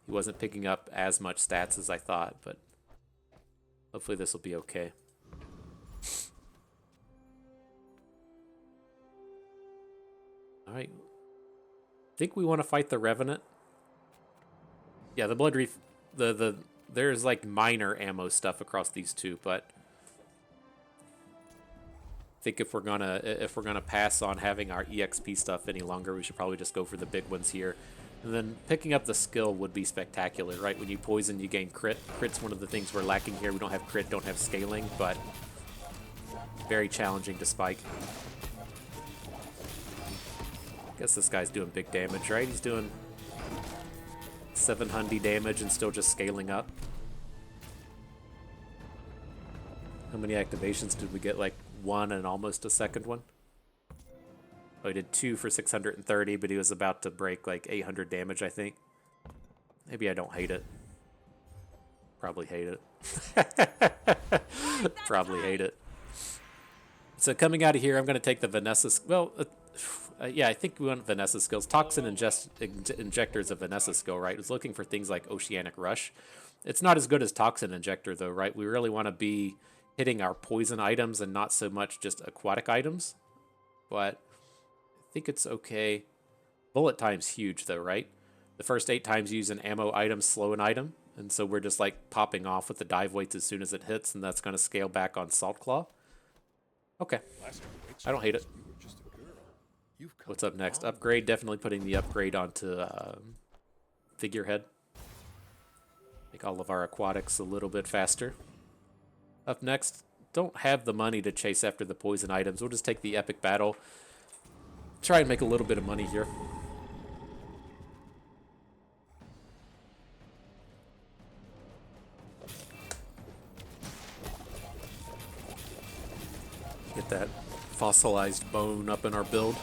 Speaker 1: he wasn't picking up as much stats as I thought, but hopefully this will be okay. Alright. I think we want to fight the Revenant. Yeah, the Blood Reef, there's like minor ammo stuff across these two, but I think if we're gonna pass on having our EXP stuff any longer, we should probably just go for the big ones here. And then picking up the skill would be spectacular, right? When you poison, you gain crit. Crit's one of the things we're lacking here. We don't have crit, don't have scaling, but very challenging to spike. Guess this guy's doing big damage, right? He's doing 700 damage and still just scaling up. How many activations did we get? Like 1 and almost a second one? Oh, he did 2 for 630, but he was about to break like 800 damage, I think. Maybe I don't hate it. Probably hate it. Probably hate it. So coming out of here, I'm going to take the Vanessa... Well, yeah, I think we want Vanessa skills. Toxin Injector is a Vanessa skill, right? It's looking for things like Oceanic Rush. It's not as good as Toxin Injector, though, right? We really want to be hitting our poison items and not so much just aquatic items. But I think it's okay. Bullet time's huge, though, right? The first 8 times you use an ammo item, slow an item. And so we're just, like, popping off with the dive weights as soon as it hits, and that's going to scale back on Salt Claw. Okay. I don't hate it. What's up next? Upgrade. Definitely putting the upgrade onto Figurehead. Make all of our aquatics a little bit faster. Up next, don't have the money to chase after the poison items. We'll just take the epic battle. Try and make a little bit of money here. Get that fossilized bone up in our build.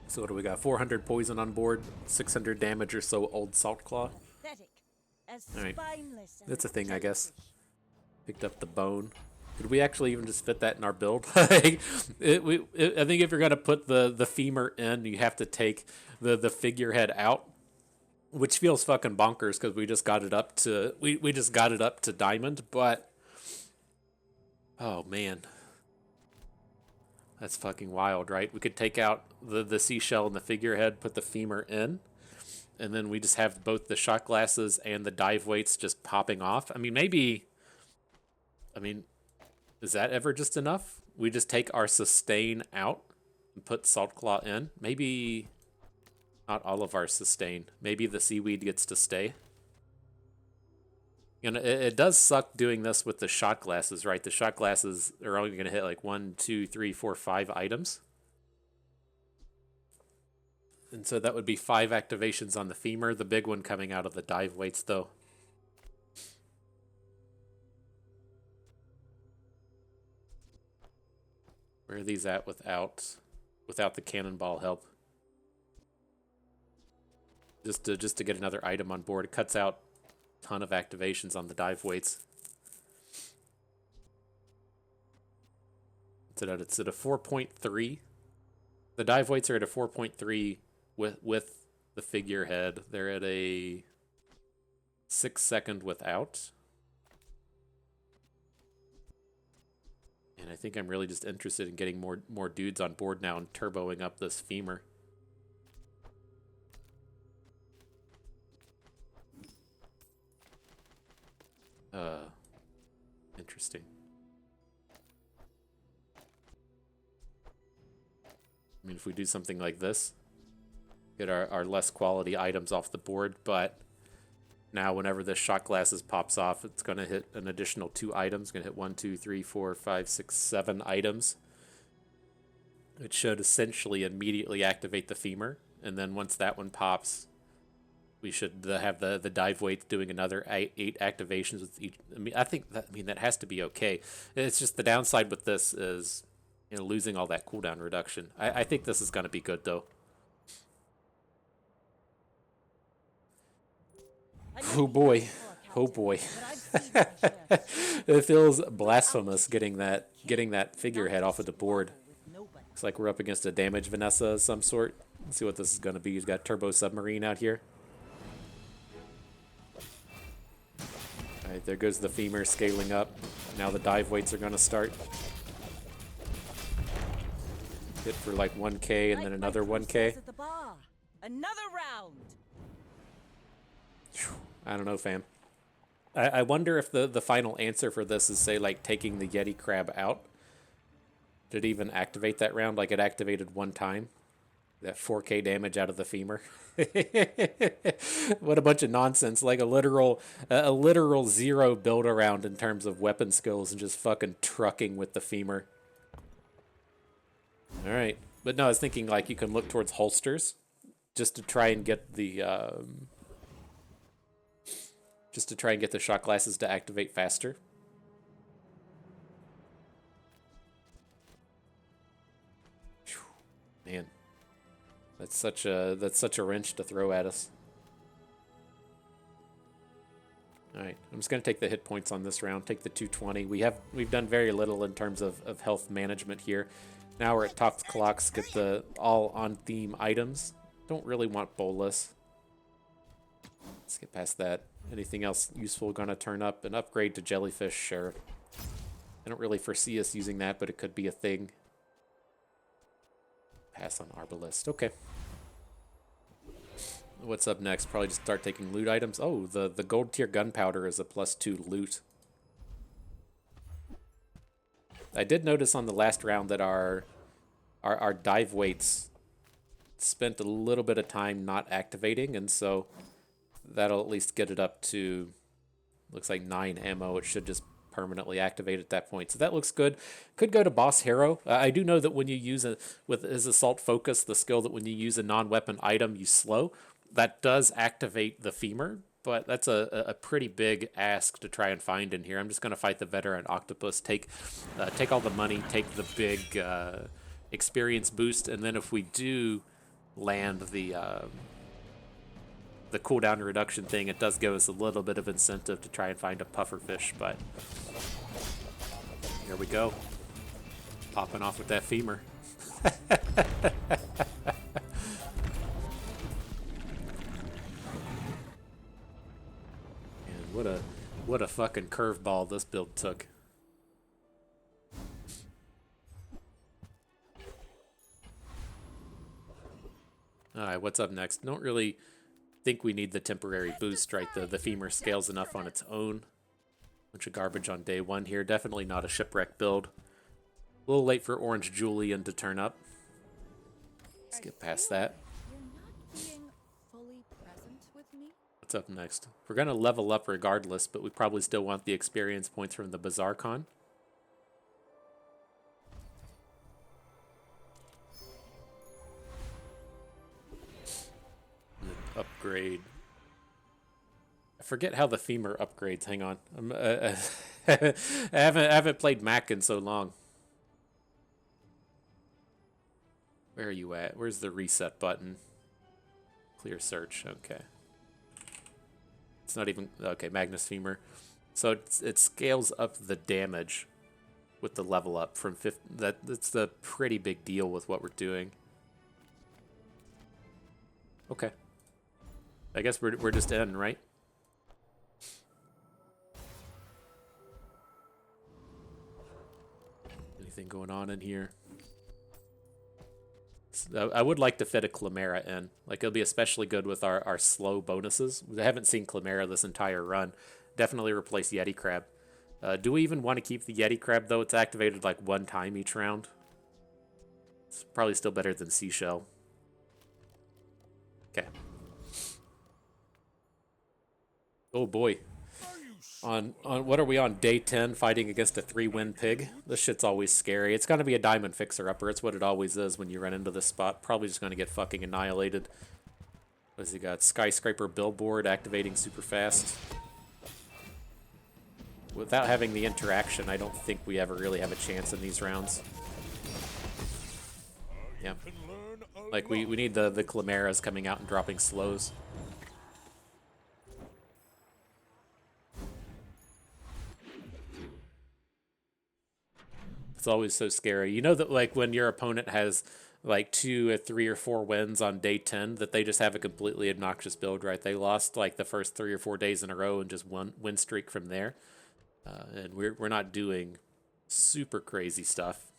Speaker 1: So what do we got? 400 poison on board, 600 damage or so old Salt Claw. Alright, that's a thing, I guess. Picked up the bone. Could we actually even just fit that in our build? I think if you're going to put the femur in, you have to take the figurehead out. Which feels fucking bonkers because we just got it up to we just got it up to diamond, but oh man, that's fucking wild, right? We could take out the seashell and the figurehead, put the femur in, and then we just have both the shot glasses and the dive weights just popping off. I mean, maybe. I mean, is that ever just enough? We just take our sustain out and put Salt Claw in. Maybe. Not all of our sustain. Maybe the seaweed gets to stay. You know, it does suck doing this with the shot glasses, right? The shot glasses are only going to hit like 1, 2, 3, 4, 5 items. And so that would be 5 activations on the femur. The big one coming out of the dive weights, though. Where are these at without the cannonball help? Just to get another item on board. It cuts out a ton of activations on the dive weights. It's at a 4.3. The dive weights are at a 4.3 with the figurehead. They're at a 6 second without. And I think I'm really just interested in getting more dudes on board now and turboing up this femur. I mean, if we do something like this, get our less quality items off the board, but now whenever this shot glasses pops off, it's going to hit an additional 2 items. Going to hit 1, 2, 3, 4, 5, 6, 7 items. It should essentially immediately activate the femur, and then once that one pops, we should have the dive weights doing another 8 activations with each. I mean, that has to be okay. It's just the downside with this is, you know, losing all that cooldown reduction. I think this is going to be good though. Oh boy, oh boy. It feels blasphemous getting that figurehead off of the board. Looks like we're up against a damage Vanessa of some sort. Let's see what this is going to be. He's got Turbo Submarine out here. Alright, there goes the femur scaling up. Now the dive weights are going to start. Hit for like 1k and then another 1k.
Speaker 2: Another round.
Speaker 1: I don't know, fam. I wonder if the final answer for this is, say, like taking the Yeti crab out. Did it even activate that round? Like it activated one time? That 4k damage out of the femur? What a bunch of nonsense. Like a literal 0 build around in terms of weapon skills and just fucking trucking with the femur. Alright. But no, I was thinking like you can look towards holsters just to try and get the shot glasses to activate faster. Man, that's such a wrench to throw at us. All right, I'm just gonna take the hit points on this round. Take the 220. We've done very little in terms of health management here. Now we're at top clocks. Get the all on theme items. Don't really want bolus. Let's get past that. Anything else useful gonna turn up? An upgrade to jellyfish, sure. I don't really foresee us using that, but it could be a thing. Pass on Arbalist. Okay. What's up next? Probably just start taking loot items. Oh, the gold tier gunpowder is a +2 loot. I did notice on the last round that our dive weights spent a little bit of time not activating, and so that'll at least get it up to, looks like 9 ammo. It should just permanently activate at that point. So that looks good. Could go to Boss Hero. I do know that when you use with his Assault Focus, the skill that when you use a non-weapon item, you slow. That does activate the femur, but that's a pretty big ask to try and find in here. I'm just going to fight the Veteran Octopus, take all the money, take the big experience boost, and then if we do land the cooldown reduction thing, it does give us a little bit of incentive to try and find a pufferfish, but here we go. Popping off with that femur. And what a fucking curveball this build took. Alright, what's up next? Don't really think we need the temporary boost, right? The femur scales enough on its own. Bunch of garbage on day one here. Definitely not a shipwreck build. A little late for Orange Julian to turn up. Let's get past that.
Speaker 2: You're not being fully present with me?
Speaker 1: What's up next? We're going to level up regardless, but we probably still want the experience points from the Bazaar Con. Upgrade. I forget how the femur upgrades. Hang on. I haven't played Mac in so long. Where are you at? Where's the reset button? Clear search. Okay. It's not even... Okay, Magnus femur. So it scales up the damage with the level up from 50. That's a pretty big deal with what we're doing. Okay. I guess we're just in, right? Anything going on in here? I would like to fit a Chimera in. Like, it'll be especially good with our slow bonuses. I haven't seen Chimera this entire run. Definitely replace Yeti Crab. Do we even want to keep the Yeti Crab, though? It's activated like one time each round. It's probably still better than seashell. Okay. Oh boy. On what are we on, day 10, fighting against a 3-win pig? This shit's always scary. It's gonna be a diamond fixer-upper. It's what it always is when you run into this spot. Probably just gonna get fucking annihilated. What has he got? Skyscraper billboard activating super fast. Without having the interaction, I don't think we ever really have a chance in these rounds. Yeah. Like, we need the Chimeras coming out and dropping slows. It's always so scary. You know that, like, when your opponent has like 2 or 3 or 4 wins on day 10, that they just have a completely obnoxious build, right? They lost like the first 3 or 4 days in a row and just one win streak from there. And we're not doing super crazy stuff.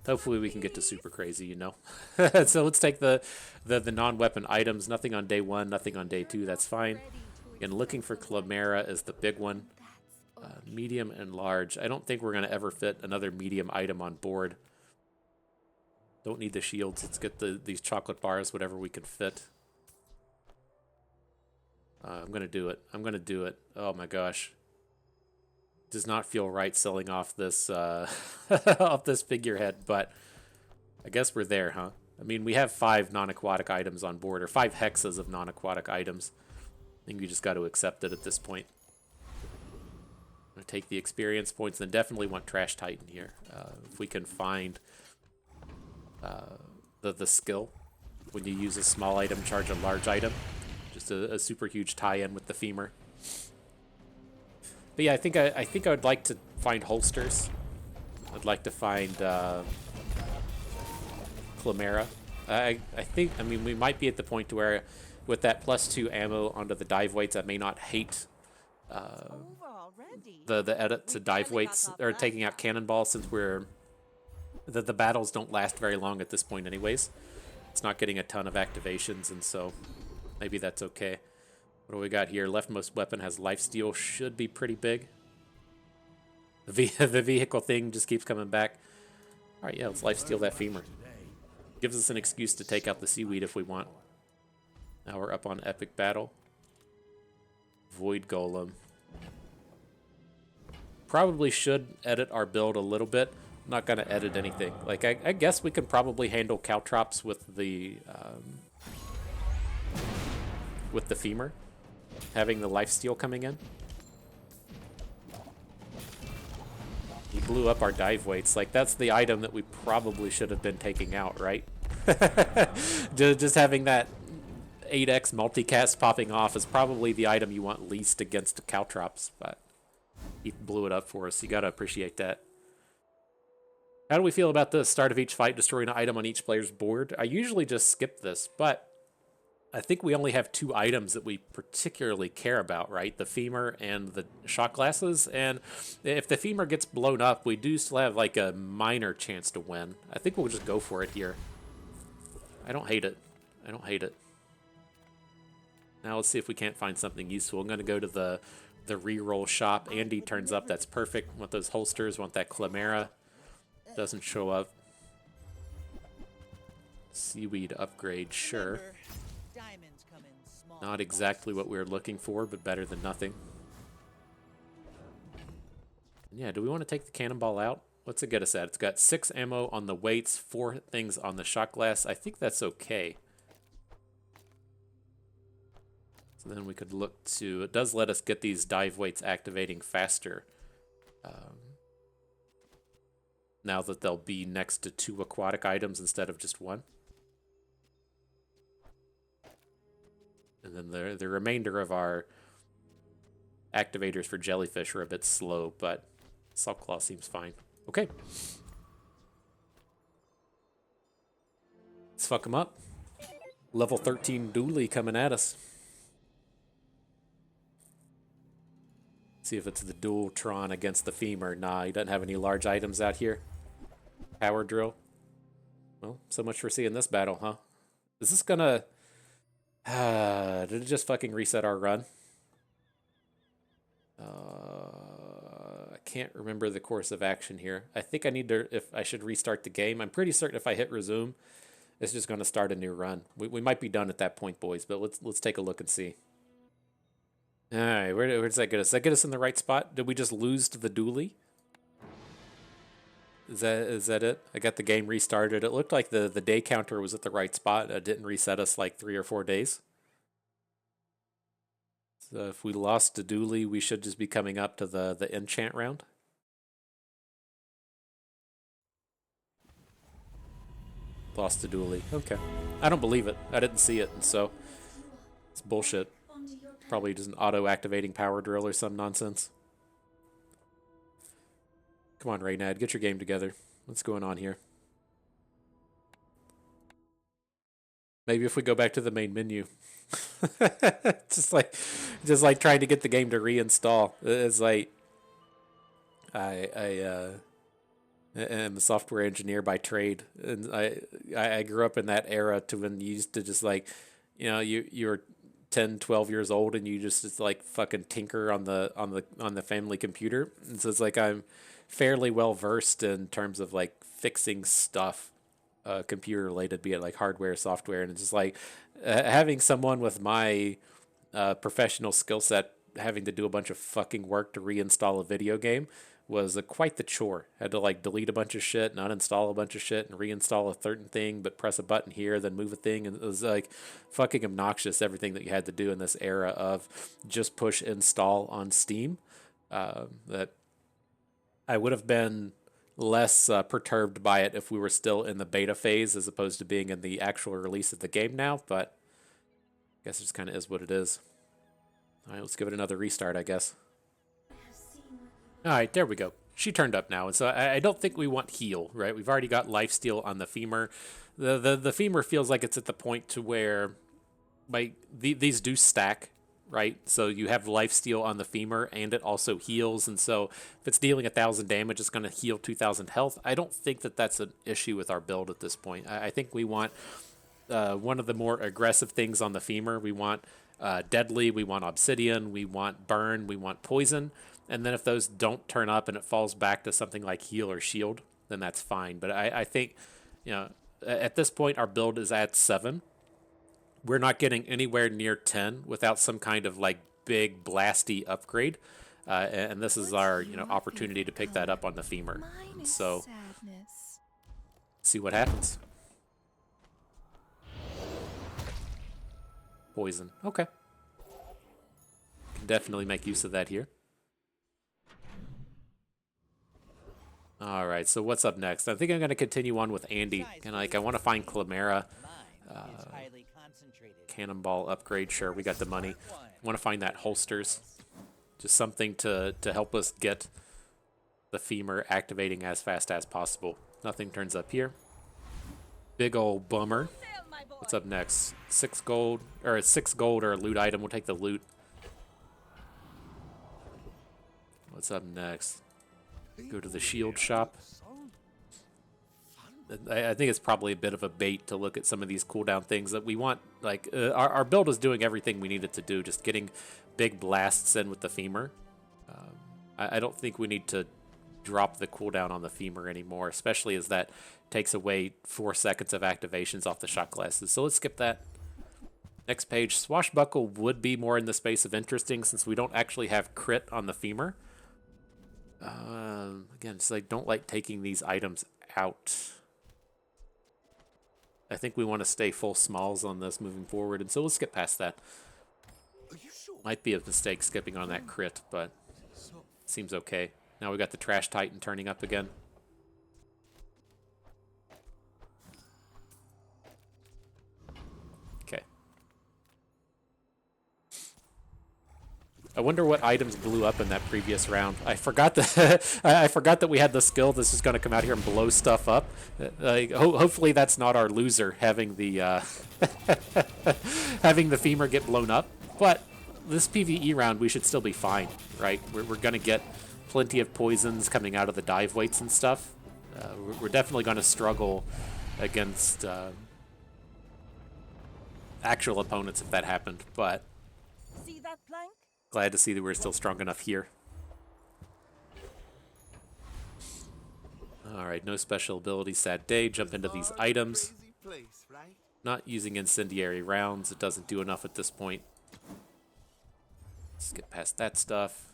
Speaker 1: Hopefully we can get to super crazy, you know. So let's take the non-weapon items. Nothing on day 1, nothing on day 2. That's fine. And looking for Chimera is the big one. Medium and large. I don't think we're going to ever fit another medium item on board. Don't need the shields. Let's get these chocolate bars, whatever we can fit. I'm going to do it. I'm going to do it. Oh my gosh. Does not feel right selling off this off this figurehead, but I guess we're there, huh? I mean, we have 5 non-aquatic items on board, or 5 hexes of non-aquatic items. I think we just got to accept it at this point. I'm going to take the experience points, and definitely want Trash Titan here. If we can find the skill when you use a small item, charge a large item. Just a super huge tie-in with the femur. But yeah, I think I would like to find holsters. I'd like to find Chimera. I mean, we might be at the point to where with that +2 ammo onto the dive weights, I may not hate the edit to dive weights, or taking out cannonballs, since the battles don't last very long at this point anyways. It's not getting a ton of activations, and so maybe that's okay. What do we got here? Leftmost weapon has lifesteal, should be pretty big. The vehicle thing just keeps coming back. All right, yeah, let's lifesteal that femur. Gives us an excuse to take out the seaweed if we want. Now we're up on epic battle. Void golem. Probably should edit our build a little bit. I'm not gonna edit anything. Like, I guess we can probably handle caltrops with the femur, having the lifesteal coming in. He blew up our dive weights. Like, that's the item that we probably should have been taking out, right? Just having that 8x multicast popping off is probably the item you want least against caltrops, but he blew it up for us. You gotta appreciate that. How do we feel about the start of each fight destroying an item on each player's board? I usually just skip this, but I think we only have 2 items that we particularly care about, right? The femur and the shot glasses. And if the femur gets blown up, we do still have like a minor chance to win. I think we'll just go for it here. I don't hate it. I don't hate it. Now let's see if we can't find something useful. I'm going to go to the reroll shop. Andy turns up. That's perfect. Want those holsters. Want that Chimera. Doesn't show up. Seaweed upgrade, sure. Not exactly what we were looking for, but better than nothing. Yeah, do we want to take the cannonball out? What's it get us at? It's got 6 ammo on the weights, 4 things on the shot glass. I think that's okay. So then we could look to... It does let us get these dive weights activating faster. Now that they'll be next to 2 aquatic items instead of just 1. And then the remainder of our activators for jellyfish are a bit slow, but Salt Claw seems fine. Okay. Let's fuck him up. Level 13 Dooley coming at us. See if it's the Dualtron against the Femur. Nah, he doesn't have any large items out here. Power drill. Well, so much for seeing this battle, huh? Is this gonna... did it just fucking reset our run? I can't remember the course of action here. I think I need to, if I should restart the game. I'm pretty certain if I hit resume, it's just going to start a new run. We might be done at that point, boys, but let's take a look and see. All right, where does that get us? Does that get us in the right spot? Did we just lose to the dually? Is that it? I got the game restarted. It looked like the day counter was at the right spot. It didn't reset us like 3 or 4 days. So if we lost to dually, we should just be coming up to the enchant round. Lost to dually. Okay. I don't believe it. I didn't see it, and so it's bullshit. Probably just an auto-activating power drill or some nonsense. Come on, Reynad, get your game together. What's going on here? Maybe if we go back to the main menu. just like trying to get the game to reinstall. It's like I am a software engineer by trade, and I grew up in that era to when you used to just like, you were 10, 12 years old and you just like fucking tinker on the family computer. And so it's like I'm fairly well versed in terms of like fixing stuff, computer related, be it like hardware, software, and it's just like having someone with my professional skill set having to do a bunch of fucking work to reinstall a video game was quite the chore. Had to like delete a bunch of shit and uninstall a bunch of shit and reinstall a certain thing, but press a button here, then move a thing, and it was like fucking obnoxious, everything that you had to do in this era of just push install on Steam. That I would have been less perturbed by it if we were still in the beta phase as opposed to being in the actual release of the game now, but I guess it just kind of is what it is. All right, let's give it another restart, I guess. All right, there we go. She turned up now, and so I don't think we want heal, right? We've already got lifesteal on the femur. The femur feels like it's at the point to where, like, these do stack, right? So you have lifesteal on the femur, and it also heals, and so if it's dealing 1,000 damage, it's going to heal 2,000 health. I don't think that that's an issue with our build at this point. I think we want one of the more aggressive things on the femur. We want deadly, we want obsidian, we want burn, we want poison. And then if those don't turn up and it falls back to something like heal or shield, then that's fine. But I think, at this point, our build is at 7. We're not getting anywhere near 10 without some kind of like big blasty upgrade. And this is our, opportunity to pick that up on the femur. So see what happens. Poison. Okay. Can definitely make use of that here. All right, so what's up next? I think I'm going to continue on with Andy. And I want to find Chimera. Cannonball upgrade, sure, we got the money. I want to find that holsters. Just something to help us get the femur activating as fast as possible. Nothing turns up here. Big old bummer. What's up next? 6 gold or a loot item. We'll take the loot. What's up next? Go to the shield shop. I think it's probably a bit of a bait to look at some of these cooldown things that we want. Like our build is doing everything we need it to do, just getting big blasts in with the femur. I don't think we need to drop the cooldown on the femur anymore, especially as that takes away 4 seconds of activations off the shot glasses. So let's skip that. Next page, Swashbuckle would be more in the space of interesting since we don't actually have crit on the femur. Again, it's like don't like taking these items out. I think we want to stay full smalls on this moving forward, and so let's get past that. Might be a mistake skipping on that crit, but seems okay. Now we got the Trash Titan turning up again. Okay. I wonder what items blew up in that previous round. I forgot that I forgot that we had the skill that's just going to come out here and blow stuff up. Hopefully that's not our loser having the having the femur get blown up. But this PvE round we should still be fine, right? We're going to get plenty of poisons coming out of the dive weights and stuff. We're definitely going to struggle against actual opponents if that happened, but
Speaker 4: See that plank?
Speaker 1: glad to see that we're still strong enough here. Alright, no special ability, sad day. Jump into these items. Not using incendiary rounds. It doesn't do enough at this point. Let's get past that stuff.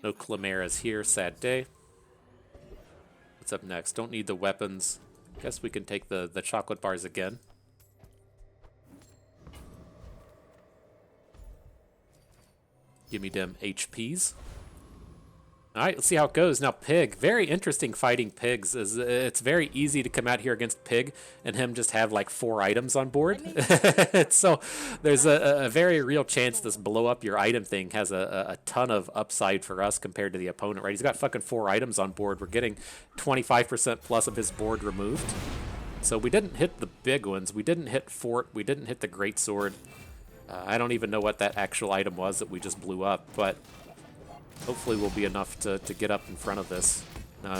Speaker 1: No chimeras here, sad day. What's up next? Don't need the weapons. Guess we can take the chocolate bars again. Give me them HPs. Alright, let's see how it goes. Now, Pig. Very interesting fighting pigs. It's very easy to come out here against Pig and him just have like 4 items on board. So there's a very real chance this blow up your item thing has a ton of upside for us compared to the opponent, right? He's got fucking 4 items on board. We're getting 25% plus of his board removed. So we didn't hit the big ones. We didn't hit Fort. We didn't hit the Greatsword. I don't even know what that actual item was that we just blew up, but hopefully will be enough to get up in front of this.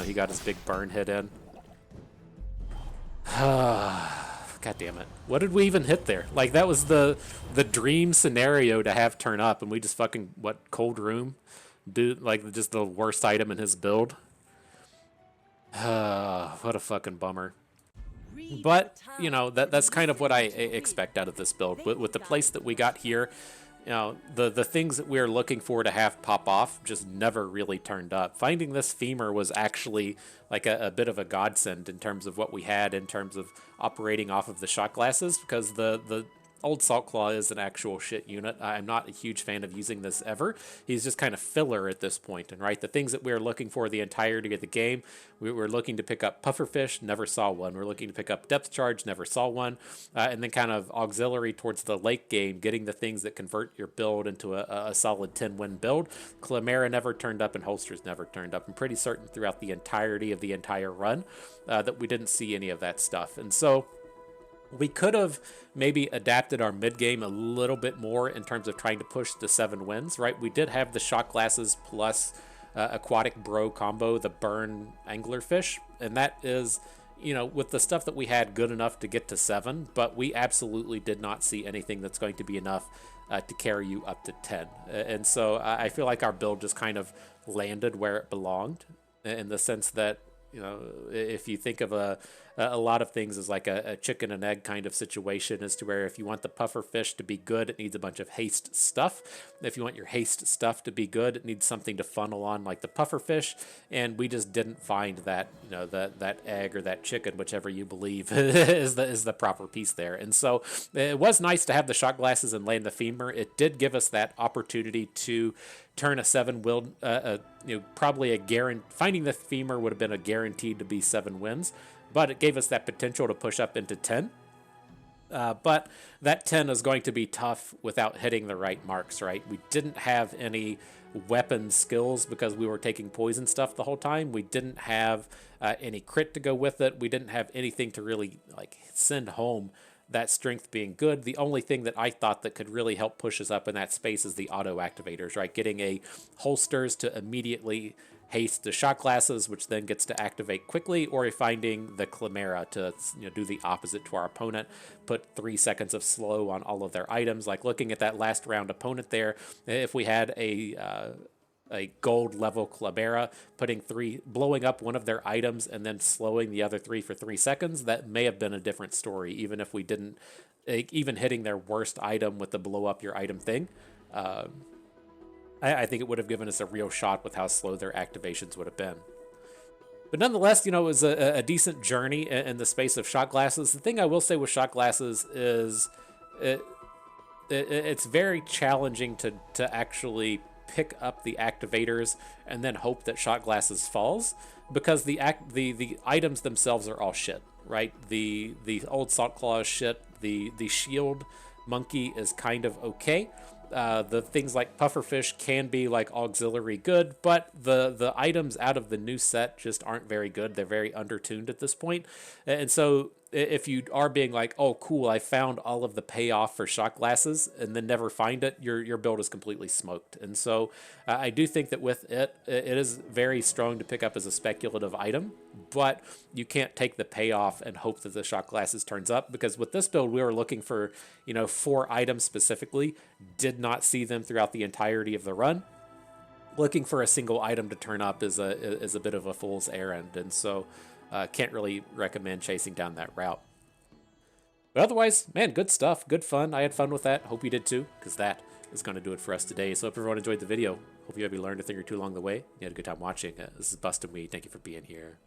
Speaker 1: He got his big burn hit in. God damn it. What did we even hit there? Like, that was the dream scenario to have turn up, and we just fucking, what, Cold Room? Do, like, just the worst item in his build? What a fucking bummer. But, you know, that's kind of what I expect out of this build. With the place that we got here, you know, the things that we were looking for to have pop off just never really turned up. Finding this femur was actually like a bit of a godsend in terms of what we had in terms of operating off of the shot glasses, because the old Salt Claw is an actual shit unit. I'm not a huge fan of using this ever. He's just kind of filler at this point. And right, the things that we were looking for the entirety of the game, we were looking to pick up Pufferfish, never saw one. We're looking to pick up Depth Charge, never saw one. And then kind of auxiliary towards the late game, getting the things that convert your build into a solid 10-win build. Chimera never turned up and Holsters never turned up. I'm pretty certain throughout the entirety of the entire run that we didn't see any of that stuff. And so we could have maybe adapted our mid-game a little bit more in terms of trying to push the 7 wins, right? We did have the shot glasses plus aquatic bro combo, the burn anglerfish, and that is, you know, with the stuff that we had, good enough to get to 7, but we absolutely did not see anything that's going to be enough to carry you up to 10. And so I feel like our build just kind of landed where it belonged, in the sense that, you know, if you think of a lot of things as like a chicken and egg kind of situation, as to where if you want the puffer fish to be good, it needs a bunch of haste stuff. If you want your haste stuff to be good, it needs something to funnel on like the puffer fish. And we just didn't find that, you know, that egg or that chicken, whichever you believe is the proper piece there. And so it was nice to have the shot glasses and land the femur. It did give us that opportunity to turn a 7 will, you know, probably a guarantee. Finding the femur would have been a guaranteed to be 7 wins, but it gave us that potential to push up into 10. But that 10 is going to be tough without hitting the right marks, right? We didn't have any weapon skills because we were taking poison stuff the whole time. We didn't have any crit to go with it. We didn't have anything to really like send home that strength being good. The only thing that I thought that could really help push us up in that space is the auto activators, right? Getting a holsters to immediately haste the shot glasses, which then gets to activate quickly, or finding the chimera to, you know, do the opposite to our opponent, put 3 seconds of slow on all of their items. Like looking at that last round opponent there, if we had a gold level chimera, blowing up one of their items and then slowing the other 3 for 3 seconds, that may have been a different story, even if we didn't, even hitting their worst item with the blow up your item thing. I think it would have given us a real shot with how slow their activations would have been. But nonetheless, you know, it was a decent journey in the space of shot glasses. The thing I will say with shot glasses is it's very challenging to actually pick up the activators and then hope that shot glasses falls, because the items themselves are all shit, right? The old Salt Claw is shit. The shield monkey is kind of okay. The things like pufferfish can be like auxiliary good, but the items out of the new set just aren't very good. They're very undertuned at this point. And so if you are being like, oh cool, I found all of the payoff for shot glasses, and then never find it, your build is completely smoked. And so I do think that with it is very strong to pick up as a speculative item, but you can't take the payoff and hope that the shot glasses turns up, because with this build we were looking for, you know, 4 items specifically, did not see them throughout the entirety of the run. looking for a single item to turn up is a bit of a fool's errand, and so can't really recommend chasing down that route. But otherwise, man, good stuff, good fun. I had fun with that. Hope you did too, because that is going to do it for us today. So hope everyone enjoyed the video. Hope you maybe learned a thing or two along the way. You had a good time watching. This is Bustin' Weed. Thank you for being here.